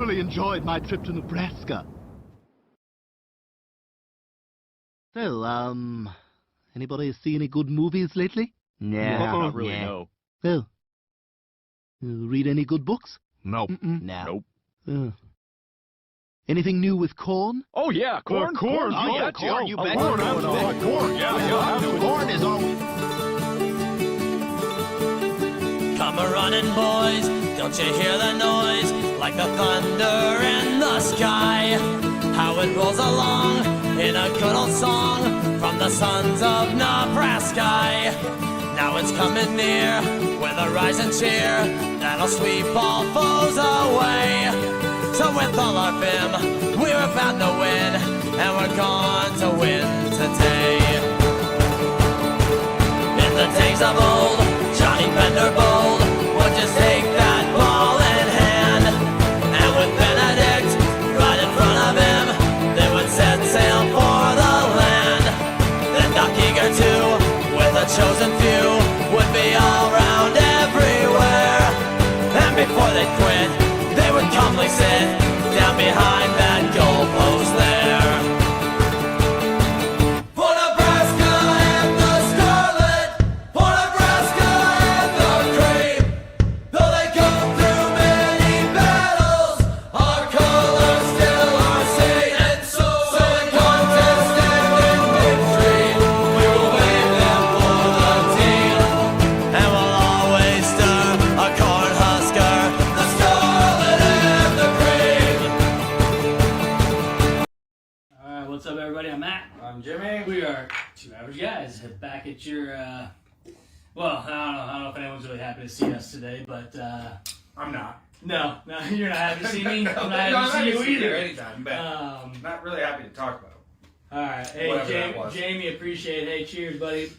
thoroughly enjoyed my trip to Nebraska. So, anybody see any good movies lately? Not really, no. Oh. Read any good books? No. No. Nope. Anything new with corn? Oh, yeah, corn. Corn. Oh, Yeah, betcha. corn, you bet. Corn, absolutely. Corn, yeah. Corn is always... Come a-running, boys, don't you hear the noise? Like the thunder in the sky. How it rolls along in a good old song from the sons of Nebraska. Now it's coming near with a rising cheer that'll sweep all foes away. So with all our vim, we're bound to win, and we're going to win today. In the days of old, Johnny Vanderbold would just take that ball in hand, and with Benedict right in front of him, they would set sail for the land. Then Doc Eager too, with a chosen few, would be all around everywhere. And before they quit, they would calmly sit down behind that goalpost there. For Nebraska and the Scarlet, for Nebraska and the Cream, though they go through many battles, our colors still are seen. And so in contest and in victory, we will wave them for the team, and we'll always stir a cornhusker, the Scarlet and the Cream. Alright, what's up everybody? I'm Matt. I'm Jimmy. We are Two Average Guys, back at your, well, I don't know if anyone's really happy to see us today, but, I'm not. no, you're not happy to see me. I'm not No, happy to see you either. anytime, but not really happy to talk about it. Alright, Whatever that hey, was. Jamie, appreciate it. Hey, cheers, buddy.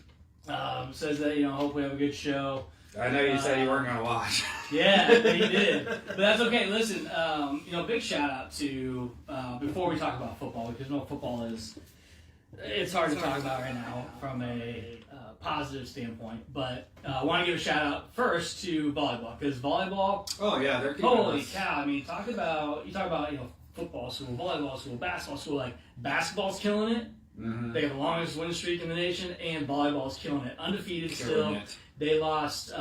Says that, hope we have a good show. I know you said you weren't going to watch. Yeah, he did. But that's okay. Listen, big shout out to, before we talk about football, because football is, it's hard to talk about right now from a positive standpoint. But I want to give a shout out first to volleyball, because volleyball, Oh, yeah, they're keeping holy us. cow, I mean, talk about football school, volleyball school, basketball school, like basketball's killing it. Mhm. They have the longest winning streak in the nation, and volleyball's killing it. Undefeated Killing still. it. They lost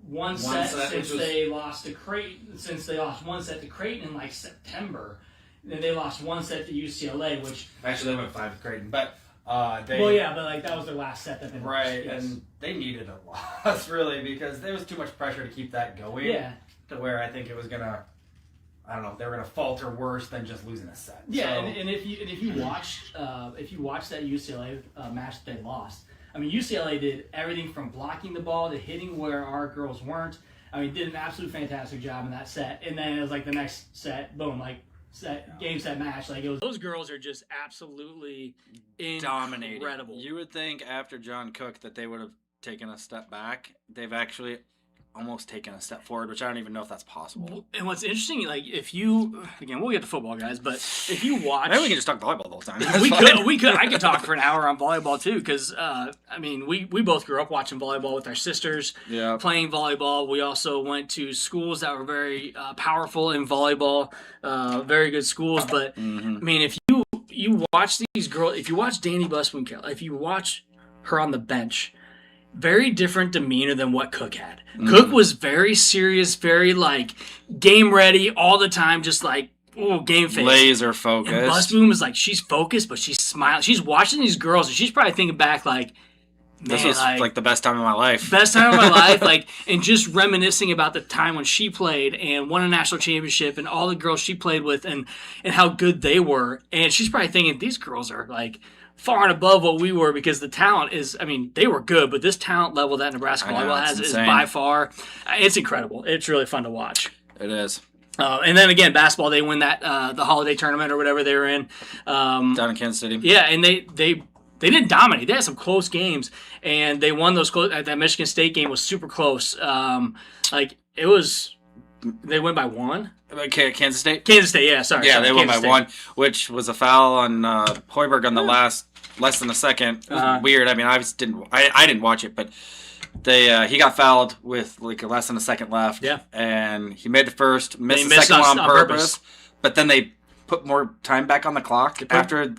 one set set, since which was- they lost to Creighton. Since they lost one set to Creighton in like September, then they lost one set to UCLA, which Actually, they went 5 to Creighton, but they... well, yeah, but like that was their last set that they lost. Right, Yes. and they needed a loss, really, because there was too much pressure to keep that going. Yeah. To where I think it was going to, I don't know, they were going to falter worse than just losing a set. Yeah, So, and if you watched that UCLA match that they lost, I mean UCLA did everything from blocking the ball to hitting where our girls weren't. I mean, did an absolute fantastic job in that set. And then it was like the next set, boom, like game set match. Like it was. Those girls are just absolutely dominating. incredible. You would think after John Cook that they would have taken a step back. They've actually almost taken a step forward, which I don't even know if that's possible. And what's interesting, like if you, again, we'll get to football, guys, but if you watch, Maybe we can just talk volleyball the whole time. we could. I could talk for an hour on volleyball too, because I mean, we both grew up watching volleyball with our sisters, Yeah. playing volleyball. We also went to schools that were very powerful in volleyball, very good schools. But I mean, if you watch these girls, if you watch Danny Buswinkel, if you watch her on the bench, very different demeanor than what Cook had. Cook was very serious, very like game ready all the time, just like game face. Laser And focused. Busboom is like, she's focused, but she's smiling. She's watching these girls, and she's probably thinking back like, man, This was like the best time of my life. best time of my life, like, and just reminiscing about the time when she played and won a national championship and all the girls she played with and how good they were. And she's probably thinking, these girls are like far and above what we were, because the talent is, I mean, they were good, but this talent level that Nebraska I know, volleyball it's has is insane. by far, it's incredible. It's really fun to watch. It is. And then again, basketball, they win that the holiday tournament or whatever they were in. Down in Kansas City. Yeah, and they didn't dominate. They had some close games, and they won those close. That Michigan State game was super close. Like it was, they win by 1. Okay, Kansas State? Kansas State, yeah, sorry. Yeah, they won by Kansas State. 1, which was a foul on Hoiberg on the last less than a second. It was weird. I mean, I didn't watch it, but He got fouled with like less than a second left. Yeah. And he made the first, missed the missed second one on on purpose. purpose. But then they put more time back on the clock after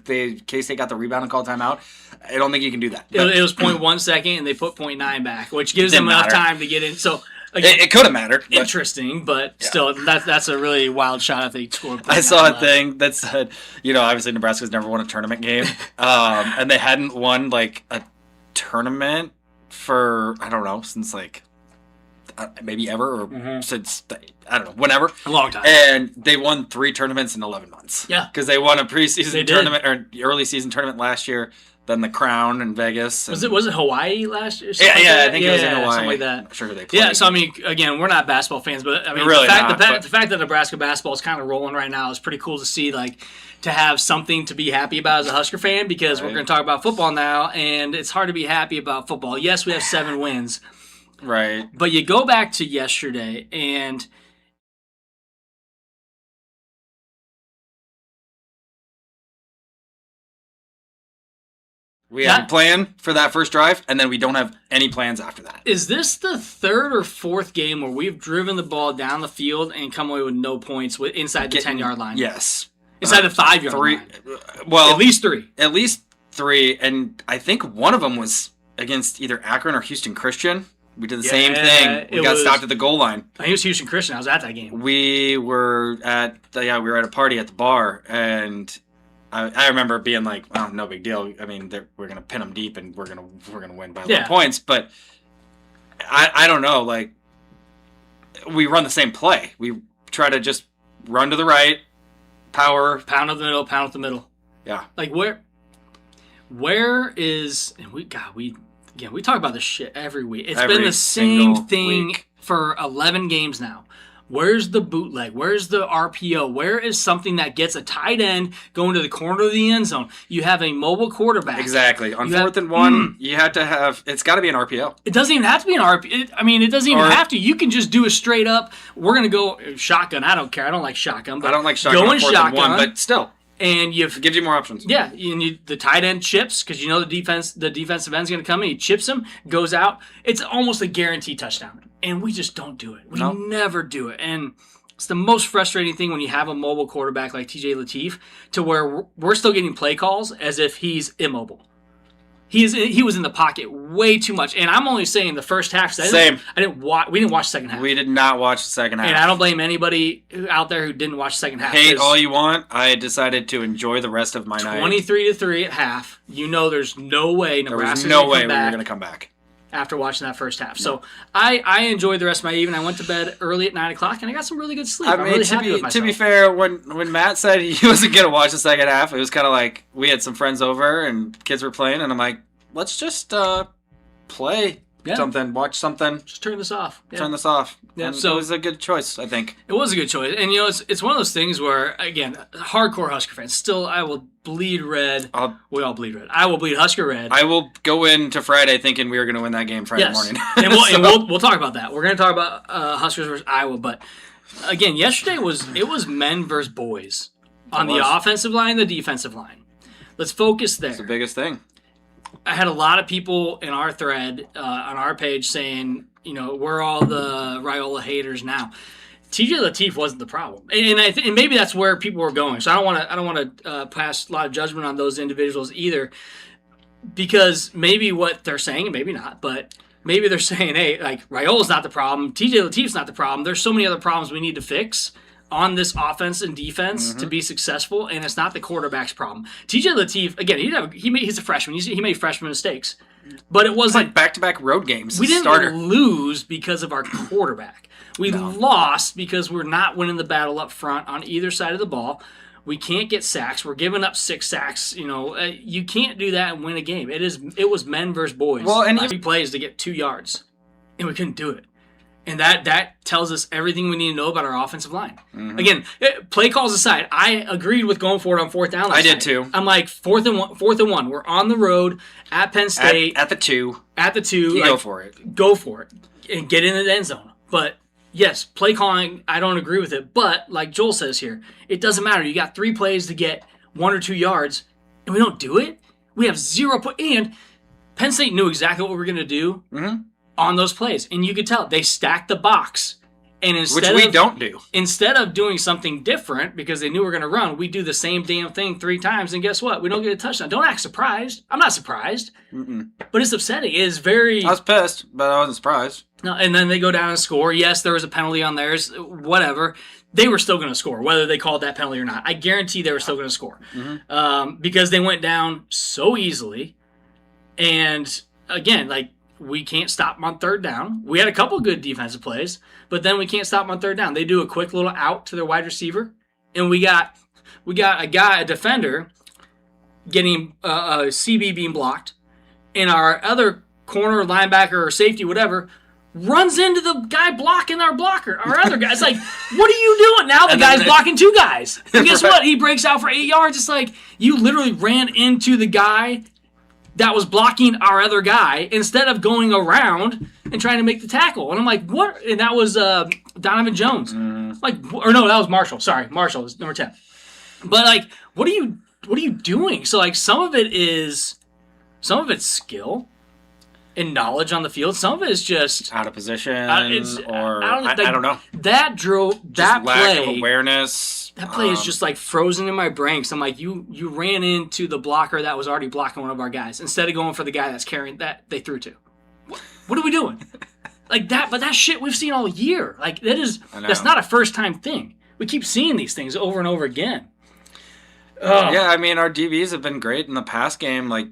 K-State got the rebound and called timeout. I don't think you can do that. It was 0.1 second, and they put 0.9 back, which gives them Didn't enough matter. time to get in. So again, It could have mattered. But interesting, but still, that's a really wild shot if they scored. I saw a 0.9 thing that said, obviously Nebraska's never won a tournament game, and they hadn't won like a tournament for I don't know since like maybe ever or since I don't know whenever a long time. and they won 3 tournaments in 11 months. Yeah, because they won a preseason They did. tournament or early season tournament last year, then the Crown in Vegas. And, was it Hawaii last year? Yeah, Something like that? I think it was in Hawaii. Something like that. I'm sure they played. Yeah, so I mean, again, we're not basketball fans, but I mean, Really the not, fact that Nebraska basketball is kind of rolling right now is pretty cool to see. Like, to have something to be happy about as a Husker fan, because we're Right. going to talk about football now, and it's hard to be happy about football. Yes, we have 7 wins, right. but you go back to yesterday, and We had a plan for that first drive, and then we don't have any plans after that. is this the 3rd or 4th game where we've driven the ball down the field and come away with no points inside the 10-yard line? Yes. Inside the 5-yard 3. line. Well, At least 3. At least 3, and I think one of them was against either Akron or Houston Christian. We did the same thing. We got stopped at the goal line. I think it was Houston Christian. I was at that game. We were at a party at the bar, and I remember being like, "Oh, no big deal. I mean, we're gonna pin them deep, and we're gonna win by a lot of points." But I don't know. Like, we run the same play. We try to just run to the right, power, Pound up the middle, pound up the middle. yeah. Like, where is, and we talk about this shit every week. It's Every been the same single thing week. for 11 games now. Where's the bootleg? Where's the RPO? Where is something that gets a tight end going to the corner of the end zone? You have a mobile quarterback. Exactly. On You have- 4th and 1, you had to have. It's got to be an RPO. It doesn't even have to be an RPO. It doesn't even Or- have to. You can just do a straight up, we're going to go shotgun. I don't care. I don't like shotgun. But I don't like shotgun go on in 4th and 1, but still, and it gives you more options. yeah, the tight end chips because the defensive end's going to come in. He chips him, goes out. It's almost a guaranteed touchdown, and we just don't do it. We never do it, and it's the most frustrating thing when you have a mobile quarterback like TJ Lateef, to where we're still getting play calls as if he's immobile. He was in the pocket way too much, and I'm only saying the first half. Same. We didn't watch the second half. We did not watch the second half. And I don't blame anybody out there who didn't watch the second half. Hate 'cause all you want. I decided to enjoy the rest of my night. 23-3 at half. There's no way There was Nebraska's no gonna way come we were back going to come back. after watching that first half. So I enjoyed the rest of my evening. I went to bed early at 9 o'clock, and I got some really good sleep. I I'm mean, really to happy with be myself. fair, when Matt said he wasn't going to watch the second half, it was kind of like we had some friends over and kids were playing, and I'm like, let's just play something, watch something, Just turn this off. Yeah. turn this off. Yeah, And so- it was a good choice, I think. It was a good choice. And, it's one of those things where, again, hardcore Husker fans, still, I will bleed red. We all bleed red. I will bleed Husker red. I will go into Friday thinking we were going to win that game Friday morning. and we'll talk about that. We're going to talk about Huskers versus Iowa. But, again, yesterday it was men versus boys on the offensive line, the defensive line. Let's focus there. It's the biggest thing. I had a lot of people in our thread on our page saying, we're all the Raiola haters now. TJ Lateef wasn't the problem, and maybe that's where people were going. So I don't want to pass a lot of judgment on those individuals either, because maybe what they're saying, and maybe not, but maybe they're saying, hey, like Raiola's not the problem, TJ Lateef's not the problem. There's so many other problems we need to fix on this offense and defense to be successful, and it's not the quarterback's problem. TJ Lateef, again, he's a freshman. He made freshman mistakes, but it wasn't Like back-to-back road games. we didn't Starter. lose because of our quarterback. We lost because we're not winning the battle up front on either side of the ball. We can't get sacks. We're giving up 6 sacks. You can't do that and win a game. It was men versus boys. Well, and 3 plays to get 2 yards, and we couldn't do it. And that tells us everything we need to know about our offensive line. Again, play calls aside, I agreed with going for it on 4th down last I did night. too. I'm like, 4th and 1. We're on the road at Penn State. At the 2. At the 2. Go for it. Go for it. And get into the end zone. But, yes, play calling, I don't agree with it. But, like Joel says here, it doesn't matter. You got 3 plays to get 1 or 2 yards, and we don't do it? We have 0 and Penn State knew exactly what we were going to do. on those plays. And you could tell they stacked the box. And Which we don't do. Instead of doing something different because they knew we were going to run, we do the same damn thing 3 times. And guess what? We don't get a touchdown. Don't act surprised. I'm not surprised. But it's upsetting. It is very... I was pissed, but I wasn't surprised. No, and then they go down and score. Yes, there was a penalty on theirs. Whatever. They were still going to score, whether they called that penalty or not. I guarantee they were still going to score. Because they went down so easily. And, again, like, we can't stop them on 3rd down. We had a couple good defensive plays, but then we can't stop them on 3rd down. They do a quick little out to their wide receiver, and we got a defender getting a CB being blocked, and our other corner, linebacker, or safety, whatever, runs into the guy blocking our blocker. Our other guy's like, what are you doing? Now the guy's blocking 2 guys. And guess what? He breaks out for 8 yards. It's like you literally ran into the guy that was blocking our other guy instead of going around and trying to make the tackle. And I'm like, what? And that was Donovan Jones. Like, or no, that was Marshall. Sorry, Marshall is number 10. But like, what are you doing? So like, some of it's skill and knowledge on the field. Some of it is just out of position, I don't know. That lack play of awareness. That play is just like frozen in my brain. Cause I'm like, you ran into the blocker that was already blocking one of our guys instead of going for the guy that's carrying that they threw to. What are we doing? Like that, but that shit we've seen all year. Like that's not a first time thing. We keep seeing these things over and over again. Yeah, I mean, our DBs have been great in the pass game, like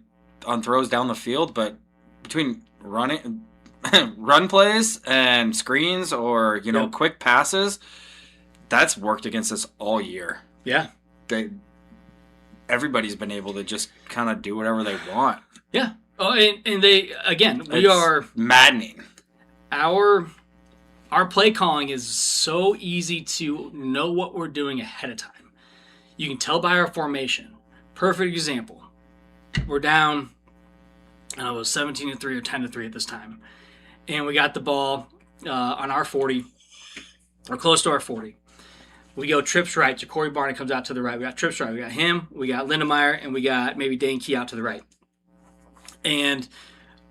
on throws down the field, but between run plays and screens or, quick passes, that's worked against us all year. Yeah. Everybody's been able to just kind of do whatever they want. Yeah. Oh, and they, again, we It's are maddening. Our play calling is so easy to know what we're doing ahead of time. You can tell by our formation. Perfect example. We're down, I don't know, 17-3 or 10-3 at this time. And we got the ball on our 40, or close to our 40. We go trips right. Ja'Cory Barney comes out to the right. We got trips right. We got him. We got Lindemeyer. And we got maybe Dane Key out to the right. And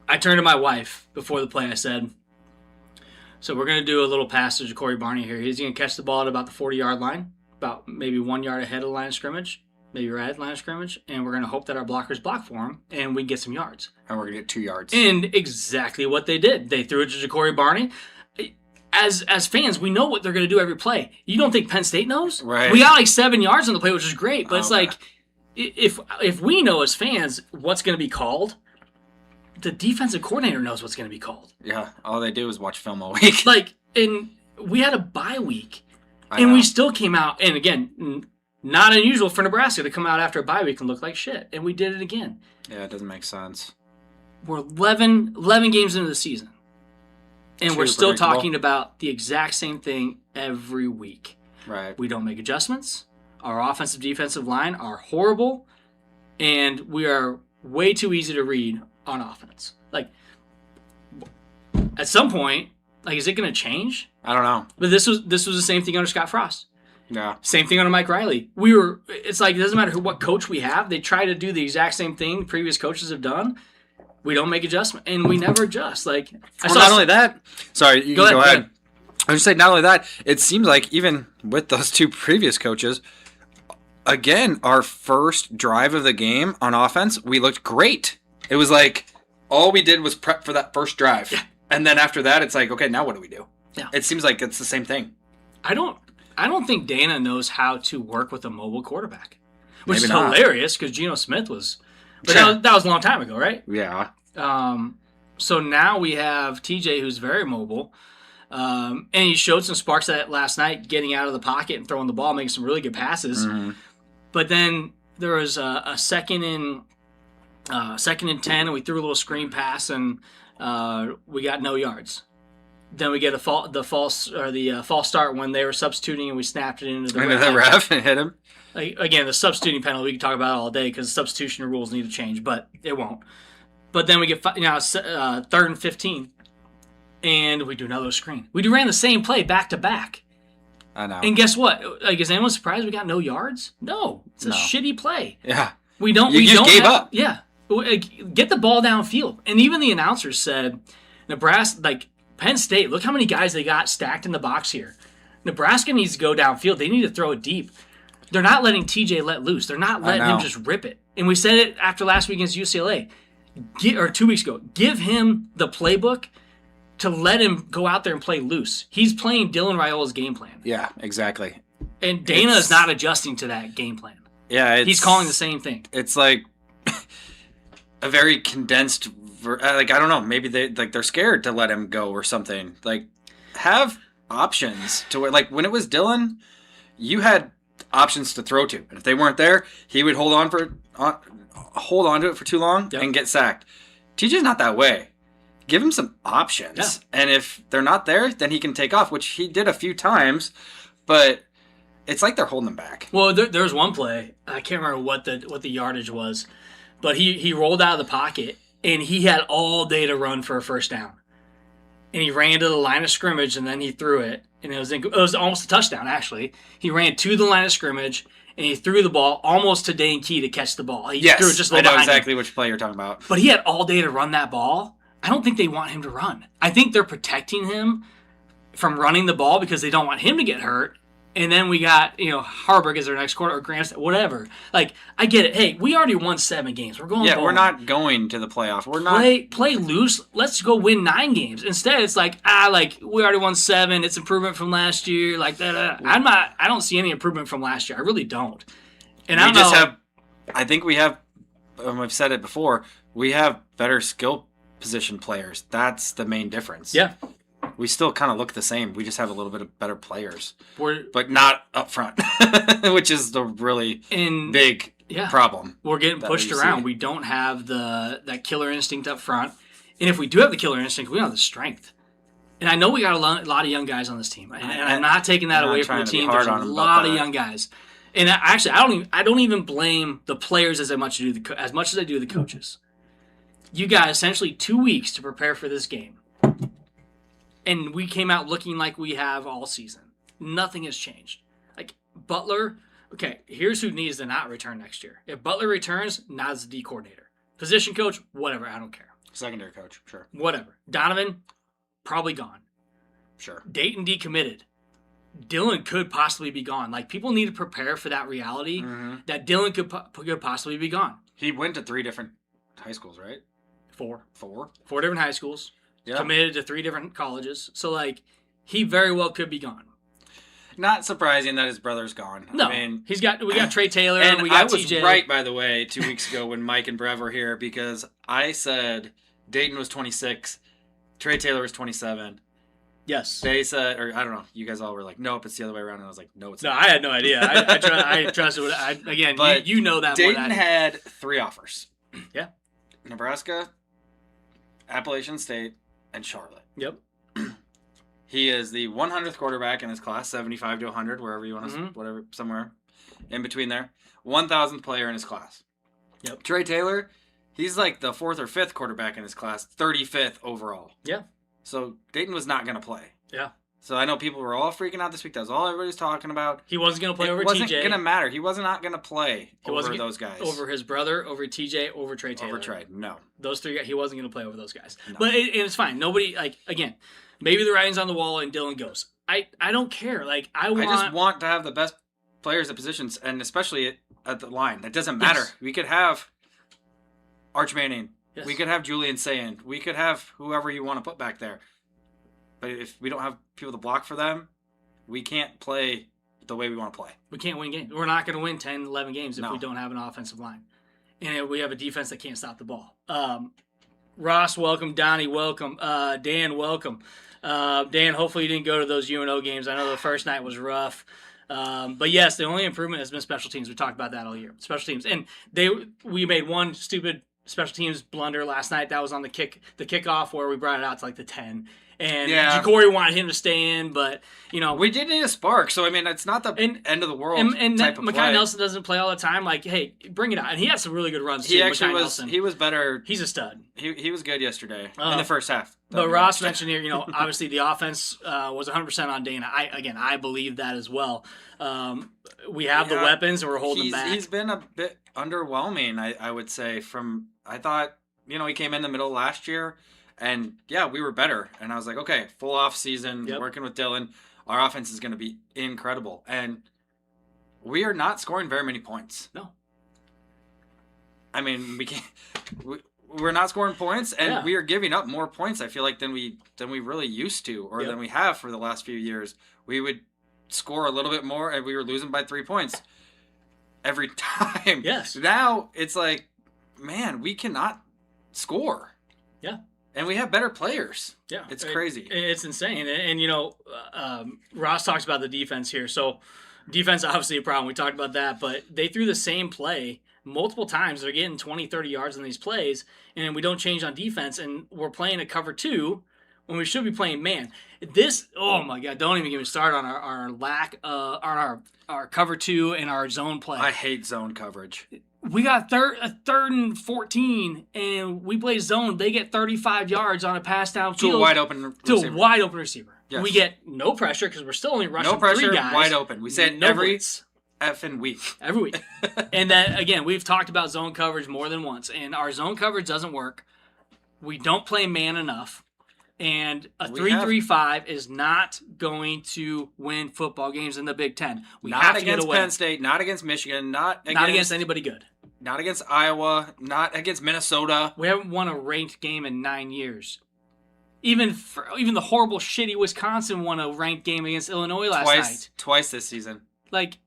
I turned to my wife before the play. I said, so we're going to do a little pass to Ja'Cory Barney here. He's going to catch the ball at about the 40-yard line, about maybe 1 yard ahead of the line of scrimmage, maybe right at the line of scrimmage. And we're going to hope that our blockers block for him and we get some yards. And we're going to get 2 yards. And exactly what they did. They threw it to Ja'Cory Barney. As fans, we know what they're going to do every play. You don't think Penn State knows? Right. We got like 7 yards on the play, which is great. But it's like, if we know as fans what's going to be called, the defensive coordinator knows what's going to be called. Yeah, all they do is watch film all week. Like, and we had a bye week, and we still came out. And again, not unusual for Nebraska to come out after a bye week and look like shit. And we did it again. Yeah, it doesn't make sense. We're 11 games into the season. And we're still talking about the exact same thing every week. Right. We don't make adjustments. Our offensive defensive line are horrible. And we are way too easy to read on offense. Like, at some point, like, is it going to change? I don't know. But this was the same thing under Scott Frost. Yeah. Same thing under Mike Riley. It's like, it doesn't matter what coach we have. They try to do the exact same thing previous coaches have done. We don't make adjustment, and we never adjust. Like, not only that. Sorry, you go go ahead. ahead. I was just saying, not only that, it seems like even with those 2 previous coaches, again, our first drive of the game on offense, we looked great. It was like all we did was prep for that first drive, and then after that, it's like, okay, now what do we do? Yeah. It seems like it's the same thing. I don't think Dana knows how to work with a mobile quarterback, which Maybe is not. hilarious because Geno Smith was. But that was a long time ago, right? Yeah. So now we have TJ, who's very mobile, and he showed some sparks of that last night, getting out of the pocket and throwing the ball, making some really good passes. Mm-hmm. But then there was a second and 10, and we threw a little screen pass, and we got no yards. Then we get the false start when they were substituting, and we snapped it into the ref and hit him. Again, the substituting penalty, we can talk about it all day because substitution rules need to change, but it won't. But then we get 3rd and 15, and we do another screen. We ran the same play back to back. I know. And guess what? Like, is anyone surprised we got no yards? No, it's a shitty play. Yeah. We don't. You just gave up. Yeah, get the ball downfield. And even the announcers said, and Nebraska, like Penn State, look how many guys they got stacked in the box here. Nebraska needs to go downfield. They need to throw it deep. They're not letting TJ let loose. They're not letting him just rip it. And we said it after last week against UCLA, or 2 weeks ago. Give him the playbook to let him go out there and play loose. He's playing Dylan Raiola's game plan. Yeah, exactly. And Dana is not adjusting to that game plan. Yeah, he's calling the same thing. It's like a very condensed. I don't know. Maybe they're scared to let him go or something. Like, have options to where, like, when it was Dylan, you had options to throw to, and if they weren't there, he would hold on to it for too long and get sacked. TJ's not that way. Give him some options, and if they're not there, then he can take off, which he did a few times, but it's like they're holding him back. Well, there's one play, I can't remember what the yardage was, but he rolled out of the pocket and he had all day to run for a first down, and he ran to the line of scrimmage and then he threw it, and it was almost a touchdown. Actually, he ran to the line of scrimmage and he threw the ball almost to Dane Key to catch the ball. He threw it just a little I know behind exactly him. which play you're talking about. But he had all day to run that ball. I don't think they want him to run. I think they're protecting him from running the ball because they don't want him to get hurt. And then we got, Harburg as their next quarter, or Grant, whatever. Like, I get it. Hey, we already won 7 games. We're going. Yeah, bowling. we're not going to the playoff. We're not play loose. Let's go win 9 games. Instead, it's like we already won 7. It's improvement from last year. Like that. I don't see any improvement from last year. I really don't. And I think we have. I've said it before. We have better skill position players. That's the main difference. Yeah. We still kind of look the same. We just have a little bit of better players, but not up front, which is the really big problem. We're getting pushed around. We don't have that killer instinct up front, and if we do have the killer instinct, we don't have the strength. And I know we got a lot of young guys on this team, and I'm not taking that away from the team. There's a lot of young guys, and actually, I don't even blame the players as much as I do the coaches. You got essentially 2 weeks to prepare for this game. And we came out looking like we have all season. Nothing has changed. Like, Butler, okay, here's who needs to not return next year. If Butler returns, not as the D coordinator. Position coach, whatever, I don't care. Secondary coach, sure. Whatever. Donovan, probably gone. Sure. Dayton decommitted. Dylan could possibly be gone. Like, people need to prepare for that reality that Dylan could possibly be gone. He went to 3 different high schools, right? 4. 4 different high schools. Yeah. Committed to 3 different colleges. So, like, he very well could be gone. Not surprising that his brother's gone. No. I mean, we got Trey Taylor and we got I was TJ. right, by the way, 2 weeks ago when Mike and Brev were here, because I said Dayton was 26, Trey Taylor was 27. Yes. They said, or I don't know, you guys all were like, nope, it's the other way around. And I was like, no, it's No, not. I had no idea. I trusted what again, But you know that Dayton more than I had 3 offers. Yeah. Nebraska, Appalachian State, and Charlotte. Yep. He is the 100th quarterback in his class, 75 to 100, wherever you want to, whatever, somewhere in between there. 1,000th player in his class. Yep. Trey Taylor, he's like the 4th or 5th quarterback in his class, 35th overall. Yeah. So Dayton was not going to play. Yeah. So I know people were all freaking out this week. That was all everybody was talking about. He wasn't going to play over TJ. It wasn't going to matter. He was not going to play over those guys. Over his brother, over TJ, over Trey Taylor. Over Trey, no. Those 3 guys, he wasn't going to play over those guys. No. But it's fine. Nobody, like, again, maybe the writing's on the wall and Dylan goes. I don't care. Like, I just want to have the best players at positions, and especially at the line. It doesn't matter. Yes. We could have Arch Manning. Yes. We could have Julian Sand. We could have whoever you want to put back there. But if we don't have people to block for them, we can't play the way we want to play. We can't win games. We're not going to win 10, 11 games if No. we don't have an offensive line. And we have a defense that can't stop the ball. Ross, welcome. Donnie, welcome. Dan, welcome. Dan, hopefully you didn't go to those UNO games. I know the first night was rough. But yes, the only improvement has been special teams. We talked about that all year. Special teams. And we made one stupid special teams blunder last night. That was on the kickoff where we brought it out to like the 10. And Jacory wanted him to stay in, but, we did need a spark. So, I mean, it's not the end of the world and type of Makai play. Nelson doesn't play all the time. Like, hey, bring it out. And he had some really good runs, too. He actually Makai was. Nelson. He was better. He's a stud. He was good yesterday in the first half. But Ross mentioned here, obviously the offense was 100% on Dana. I believe that as well. We have the weapons and we're holding back. He's been a bit underwhelming, I would say. I thought, he came in the middle last year And yeah, we were better. And I was like, okay, full off season, Yep. working with Dylan, our offense is going to be incredible. And we are not scoring very many points. No. I mean, we're not scoring points, and Yeah. we are giving up more points, I feel like, than we really used to, or Yep. than we have for the last few years. We would score a little bit more, and we were losing by 3 points every time. Yes. Now it's like, man, we cannot score. Yeah. And we have better players. Yeah, It's crazy. It's insane. And you know, Ross talks about the defense here. So defense obviously a problem. We talked about that, but they threw the same play multiple times. They're getting 20, 30 yards on these plays, and we don't change on defense, and we're playing a cover 2 when we should be playing man. This, oh my God, don't even get me started on our lack on our cover 2 and our zone play. I hate zone coverage. We got third and 14, and we play zone. They get 35 yards on a pass downfield To a wide open receiver. to a wide open receiver. Yes. We get no pressure because we're still only rushing No pressure, 3 guys. wide open. We say it No every blitz. effing week. Every week. And that, again, we've talked about zone coverage more than once, and our zone coverage doesn't work. We don't play man enough, and a We 3-3-5 is not going to win football games in the Big Ten. We Not have to get against away. Penn State, not against Michigan, not Not against anybody good. Not against Iowa, not against Minnesota. We haven't won a ranked game in 9 years. Even the horrible, shitty Wisconsin won a ranked game against Illinois last night. Twice this season. Like,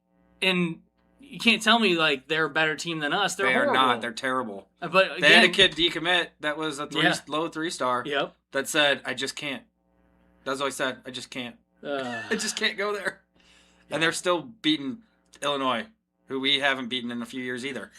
and you can't tell me like they're a better team than us. They're They are horrible. not. They're terrible. But again, They had a kid decommit that was a Yeah. low 3-star Yep. that said, I just can't. That's what I said. I just can't. I just can't go there. And they're still beating Illinois, who we haven't beaten in a few years either.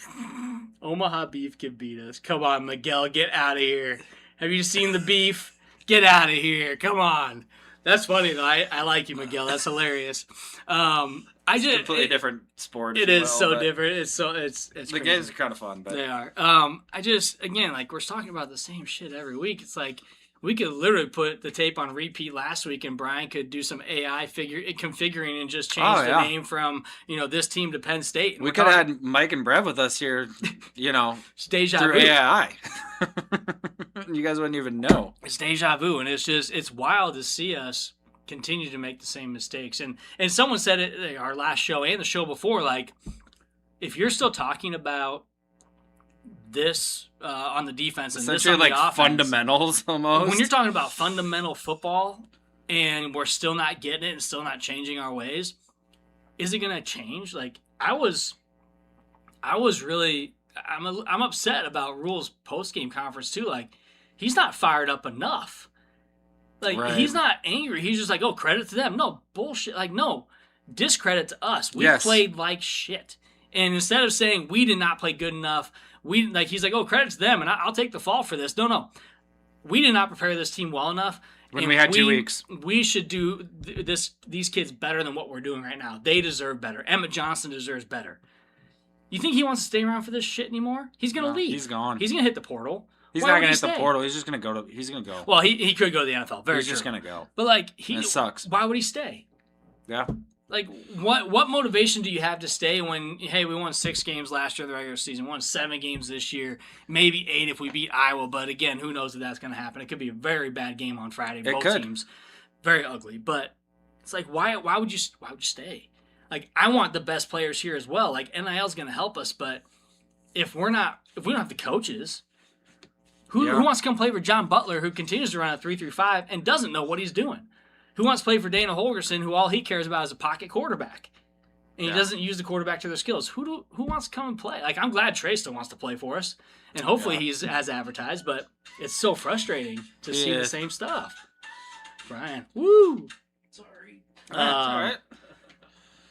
Omaha beef can beat us. Come on, Miguel, get out of here. Have you seen the beef? Get out of here. Come on. That's funny though. I like you, Miguel. That's hilarious. I just Completely different sport. It as is well, so but different. It's The crazy. games are kind of fun, but They are. I just, again, like we're talking about the same shit every week. It's like we could literally put the tape on repeat last week, and Brian could do some AI configuring and just change the name from this team to Penn State. And we we're could have talking- had Mike and Brev with us here, it's deja through vu. AI. You guys wouldn't even know. It's deja vu, and it's wild to see us continue to make the same mistakes. And someone said it our last show and the show before, like if you're still talking about this on the defense and this Essentially on the like offense, fundamentals almost. when you're talking about fundamental football and we're still not getting it and still not changing our ways, is it going to change? Like I'm upset about Rule's post-game conference too. Like he's not fired up enough. Like Right. he's not angry. He's just like, oh, credit to them. No, bullshit. Like, no, discredit to us. We Yes. played like shit. And instead of saying we did not play good enough, he's like, oh, credit to them, and I'll take the fall for this. No. We did not prepare this team well enough. When and we had 2 weeks. We should do these kids better than what we're doing right now. They deserve better. Emmett Johnson deserves better. You think he wants to stay around for this shit anymore? He's going to leave. He's gone. He's going to hit the portal. He's Why not would going he to hit the stay? portal. He's just going to go. He's going to go. Well, he could go to the NFL. Very He's true. just going to go. But like And it sucks. Why would he stay? Yeah. Like what motivation do you have to stay when we won 6 games last year in the regular season, won 7 games this year, maybe 8 if we beat Iowa, but again, who knows if that's going to happen? It could be a very bad game on Friday. It Both could. teams, very ugly. But it's like why would you stay? Like I want the best players here as well. Like NIL is going to help us, but if we don't have the coaches. Who wants to come play for John Butler, who continues to run a 3-3-5 and doesn't know what he's doing? Who wants to play for Dana Holgerson, who all he cares about is a pocket quarterback, and he doesn't use the quarterback to their skills? Who wants to come and play? Like I'm glad Trey still wants to play for us, and hopefully he's as advertised. But it's so frustrating to see the same stuff. Brian, woo! Sorry. All right.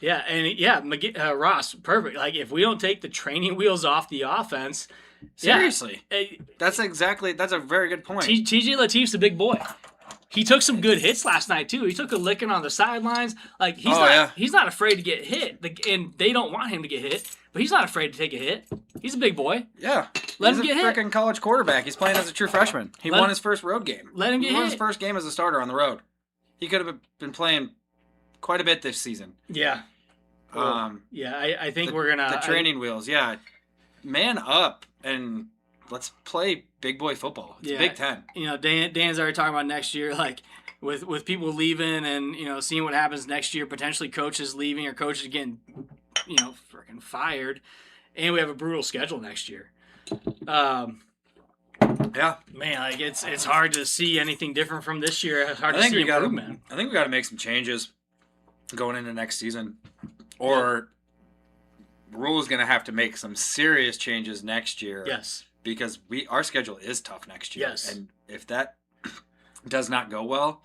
Yeah, and Ross, perfect. Like if we don't take the training wheels off the offense. Seriously. Yeah, That's a very good point. TJ Latif's a big boy. He took some good hits last night too. He took a licking on the sidelines. Like he's not afraid to get hit, and they don't want him to get hit, but he's not afraid to take a hit. He's a big boy. Yeah. Let He's him get a hit. freaking college quarterback. He's playing as a true freshman. He won his first road game. Let him get He won hit. his first game as a starter on the road. He could have been playing quite a bit this season. Yeah. I think we're gonna the training wheels. Yeah, man up and let's play big boy football. It's Yeah. Big Ten. You know, Dan's already talking about next year, like with people leaving and, you know, seeing what happens next year, potentially coaches leaving or coaches getting, you know, freaking fired. And we have a brutal schedule next year. Yeah. Man, like it's hard to see anything different from this year. It's hard to see improvement. I think we got to make some changes going into next season, or Rule is going to have to make some serious changes next year. Yes, because our schedule is tough next year. Yes, and if that does not go well,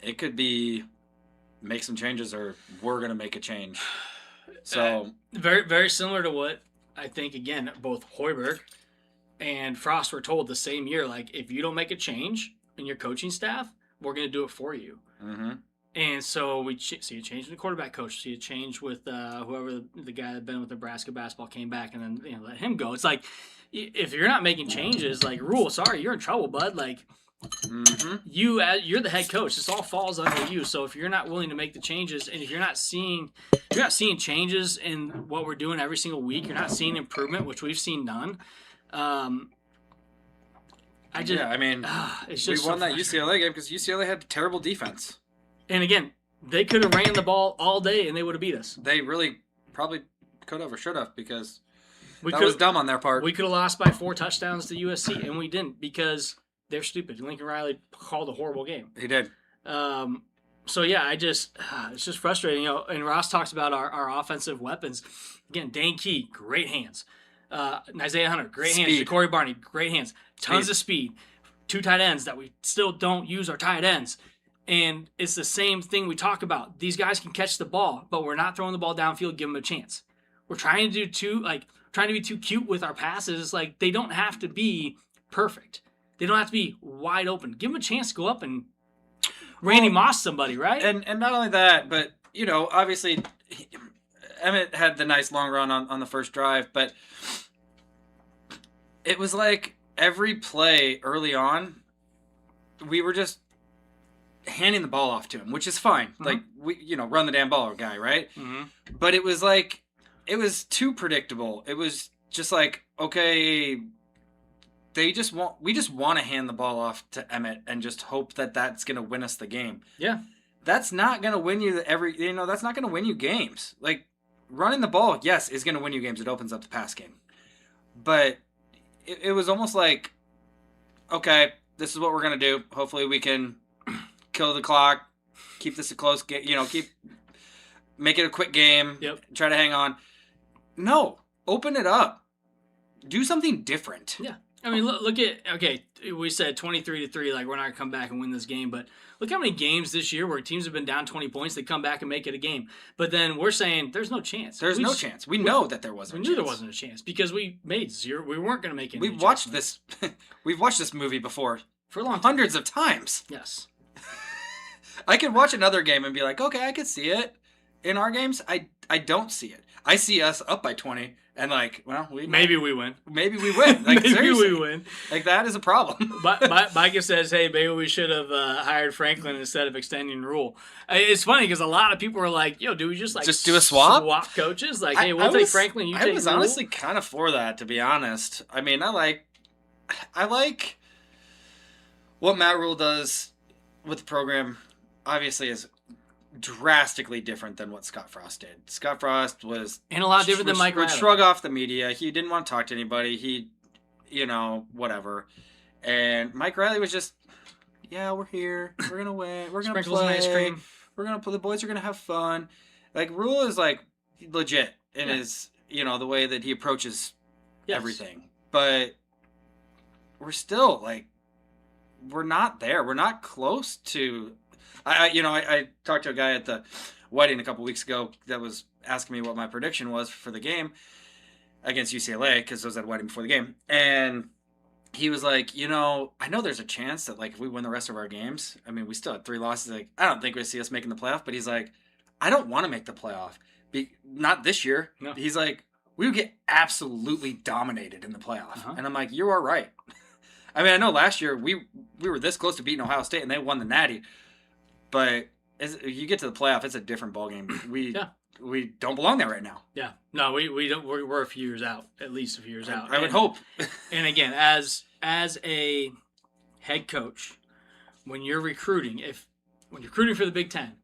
it could be make some changes, or we're going to make a change. So very very similar to what I think again both Hoiberg and Frost were told the same year. Like, if you don't make a change in your coaching staff, we're going to do it for you. Mm-hmm. And so we see a change in the quarterback coach, see a change with whoever the guy that been with Nebraska basketball came back, and then, you know, let him go. It's like, if you're not making changes, like, Rule, sorry, you're in trouble, bud. Like, you're the head coach. This all falls under you. So if you're not willing to make the changes, and if you're not seeing changes in what we're doing every single week, you're not seeing improvement, which we've seen none. It's just we won that UCLA game because UCLA had terrible defense. And again, they could have ran the ball all day and they would have beat us. They really probably could have or should have, because that was dumb on their part. We could have lost by 4 touchdowns to USC, and we didn't because they're stupid. Lincoln Riley called a horrible game. He did. So yeah, it's just frustrating. You know, and Ross talks about our offensive weapons. Again, Dane Key, great hands. Isaiah Hunter, great hands. Corey Barney, great hands. Tons of speed. 2 tight ends that we still don't use our tight ends. And it's the same thing we talk about. These guys can catch the ball, but we're not throwing the ball downfield, give them a chance. We're trying to be too cute with our passes. Like, they don't have to be perfect. They don't have to be wide open. Give them a chance to go up and Randy Moss somebody, right? And not only that, but, you know, obviously Emmett had the nice long run on the first drive, but it was like every play early on, we were just handing the ball off to him, which is fine. Mm-hmm. Like, run the damn ball guy, right? Mm-hmm. But it was like, it was too predictable. It was just like, okay, we just want to hand the ball off to Emmett and just hope that that's going to win us the game. Yeah. That's not going to win you that's not going to win you games. Like, running the ball, yes, is going to win you games. It opens up the pass game. But it was almost like, okay, this is what we're going to do. Hopefully we can kill the clock, keep this a close game, make it a quick game, try to hang on. No, open it up. Do something different. Yeah. I mean, look at, okay, we said 23-3, like, we're not going to come back and win this game, but look how many games this year where teams have been down 20 points, they come back and make it a game. But then we're saying there's no chance. There's no chance. We know that there wasn't a chance. We knew there wasn't a chance because we made zero. We weren't going to make any We've watched this movie before. For a long time. Hundreds of times. Yes. I could watch another game and be like, okay, I could see it. In our games, I don't see it. I see us up by 20 and like, well, maybe we win. Maybe we win. Like, maybe seriously. we win. Like, that is a problem. Micah says, hey, maybe we should have hired Franklin instead of extending Rule. It's funny because a lot of people are like, yo, do we just do a swap? Swap coaches? Like, hey, we'll take Franklin, you take Rule. I was honestly kind of for that, to be honest. I mean, I like what Matt Rule does with the program. Obviously is drastically different than what Scott Frost did. Scott Frost was... And a lot different than Mike Riley. Would shrug off the media. He didn't want to talk to anybody. He, whatever. And Mike Riley was just, yeah, we're here. We're going to win. We're going to play. Ice cream. We're going to play. The boys are going to have fun. Like, Rule is, like, legit in his, the way that he approaches everything. But we're still, like, we're not there. We're not close to... I talked to a guy at the wedding a couple weeks ago that was asking me what my prediction was for the game against UCLA, because I was at a wedding before the game. And he was like, I know there's a chance that, like, if we win the rest of our games, I mean, we still had 3 losses. Like, I don't think we see us making the playoff. But he's like, I don't want to make the playoff. Not this year. No. He's like, we would get absolutely dominated in the playoff. Uh-huh. And I'm like, you are right. I mean, I know last year we were this close to beating Ohio State, and they won the Natty. But as you get to the playoff, it's a different ballgame. we don't belong there right now. Yeah. No, we don't. We're a few years out, at least a few years out. I would hope. And again, as a head coach, when you're recruiting, when you're recruiting for the Big Ten,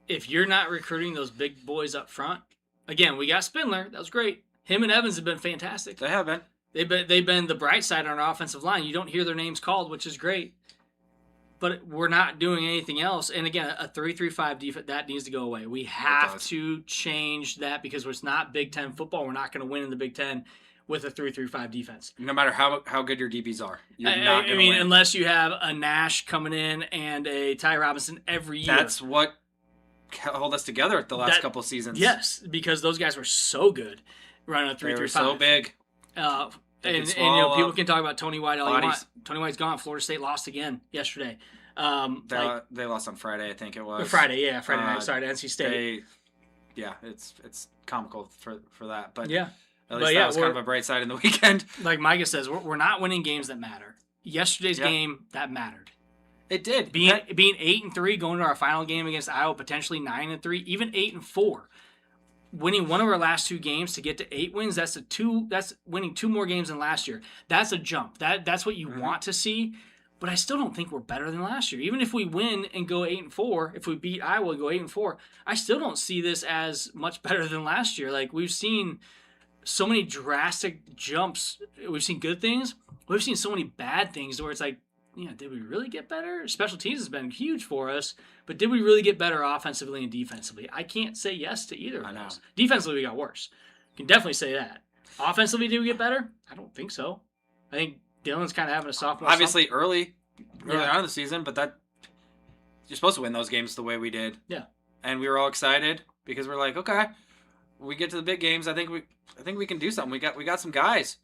if you're not recruiting those big boys up front, again, we got Spindler. That was great. Him and Evans have been fantastic. They have been. They've been the bright side on our offensive line. You don't hear their names called, which is great. But we're not doing anything else. And again, a 3-3-5 defense, that needs to go away. We have to change that because it's not Big Ten football. We're not going to win in the Big Ten with a 3-3-5 defense. No matter how good your DBs are. You're not going to win. Unless you have a Nash coming in and a Ty Robinson every year. That's what held us together at the last couple of seasons. Yes, because those guys were so good running a 3-3-5. They were so big. And people can talk about Tony White all you want. Tony White's gone. Florida State lost again yesterday. They lost on Friday, I think it was. Friday night. Sorry, to NC State. It's comical for that, but yeah, at least that was kind of a bright side in the weekend. Like Micah says, we're not winning games that matter. Yesterday's game that mattered. It did. Being 8-3, going to our final game against Iowa, potentially 9-3, even 8-4. Winning one of our last 2 games to get to 8 wins, that's winning 2 more games than last year. That's a jump. That's what you want to see. But I still don't think we're better than last year. Even if we win and go 8-4, if we beat Iowa and go 8-4, I still don't see this as much better than last year. Like, we've seen so many drastic jumps. We've seen good things. We've seen so many bad things where it's like, did we really get better? Special teams has been huge for us, but did we really get better offensively and defensively? I can't say yes to either of those. Defensively, we got worse. You can definitely say that. Offensively, did we get better? I don't think so. I think Dylan's kind of having a sophomore. Obviously, early on in the season, but you're supposed to win those games the way we did. Yeah. And we were all excited because we're like, okay, we get to the big games. I think we can do something. We got some guys,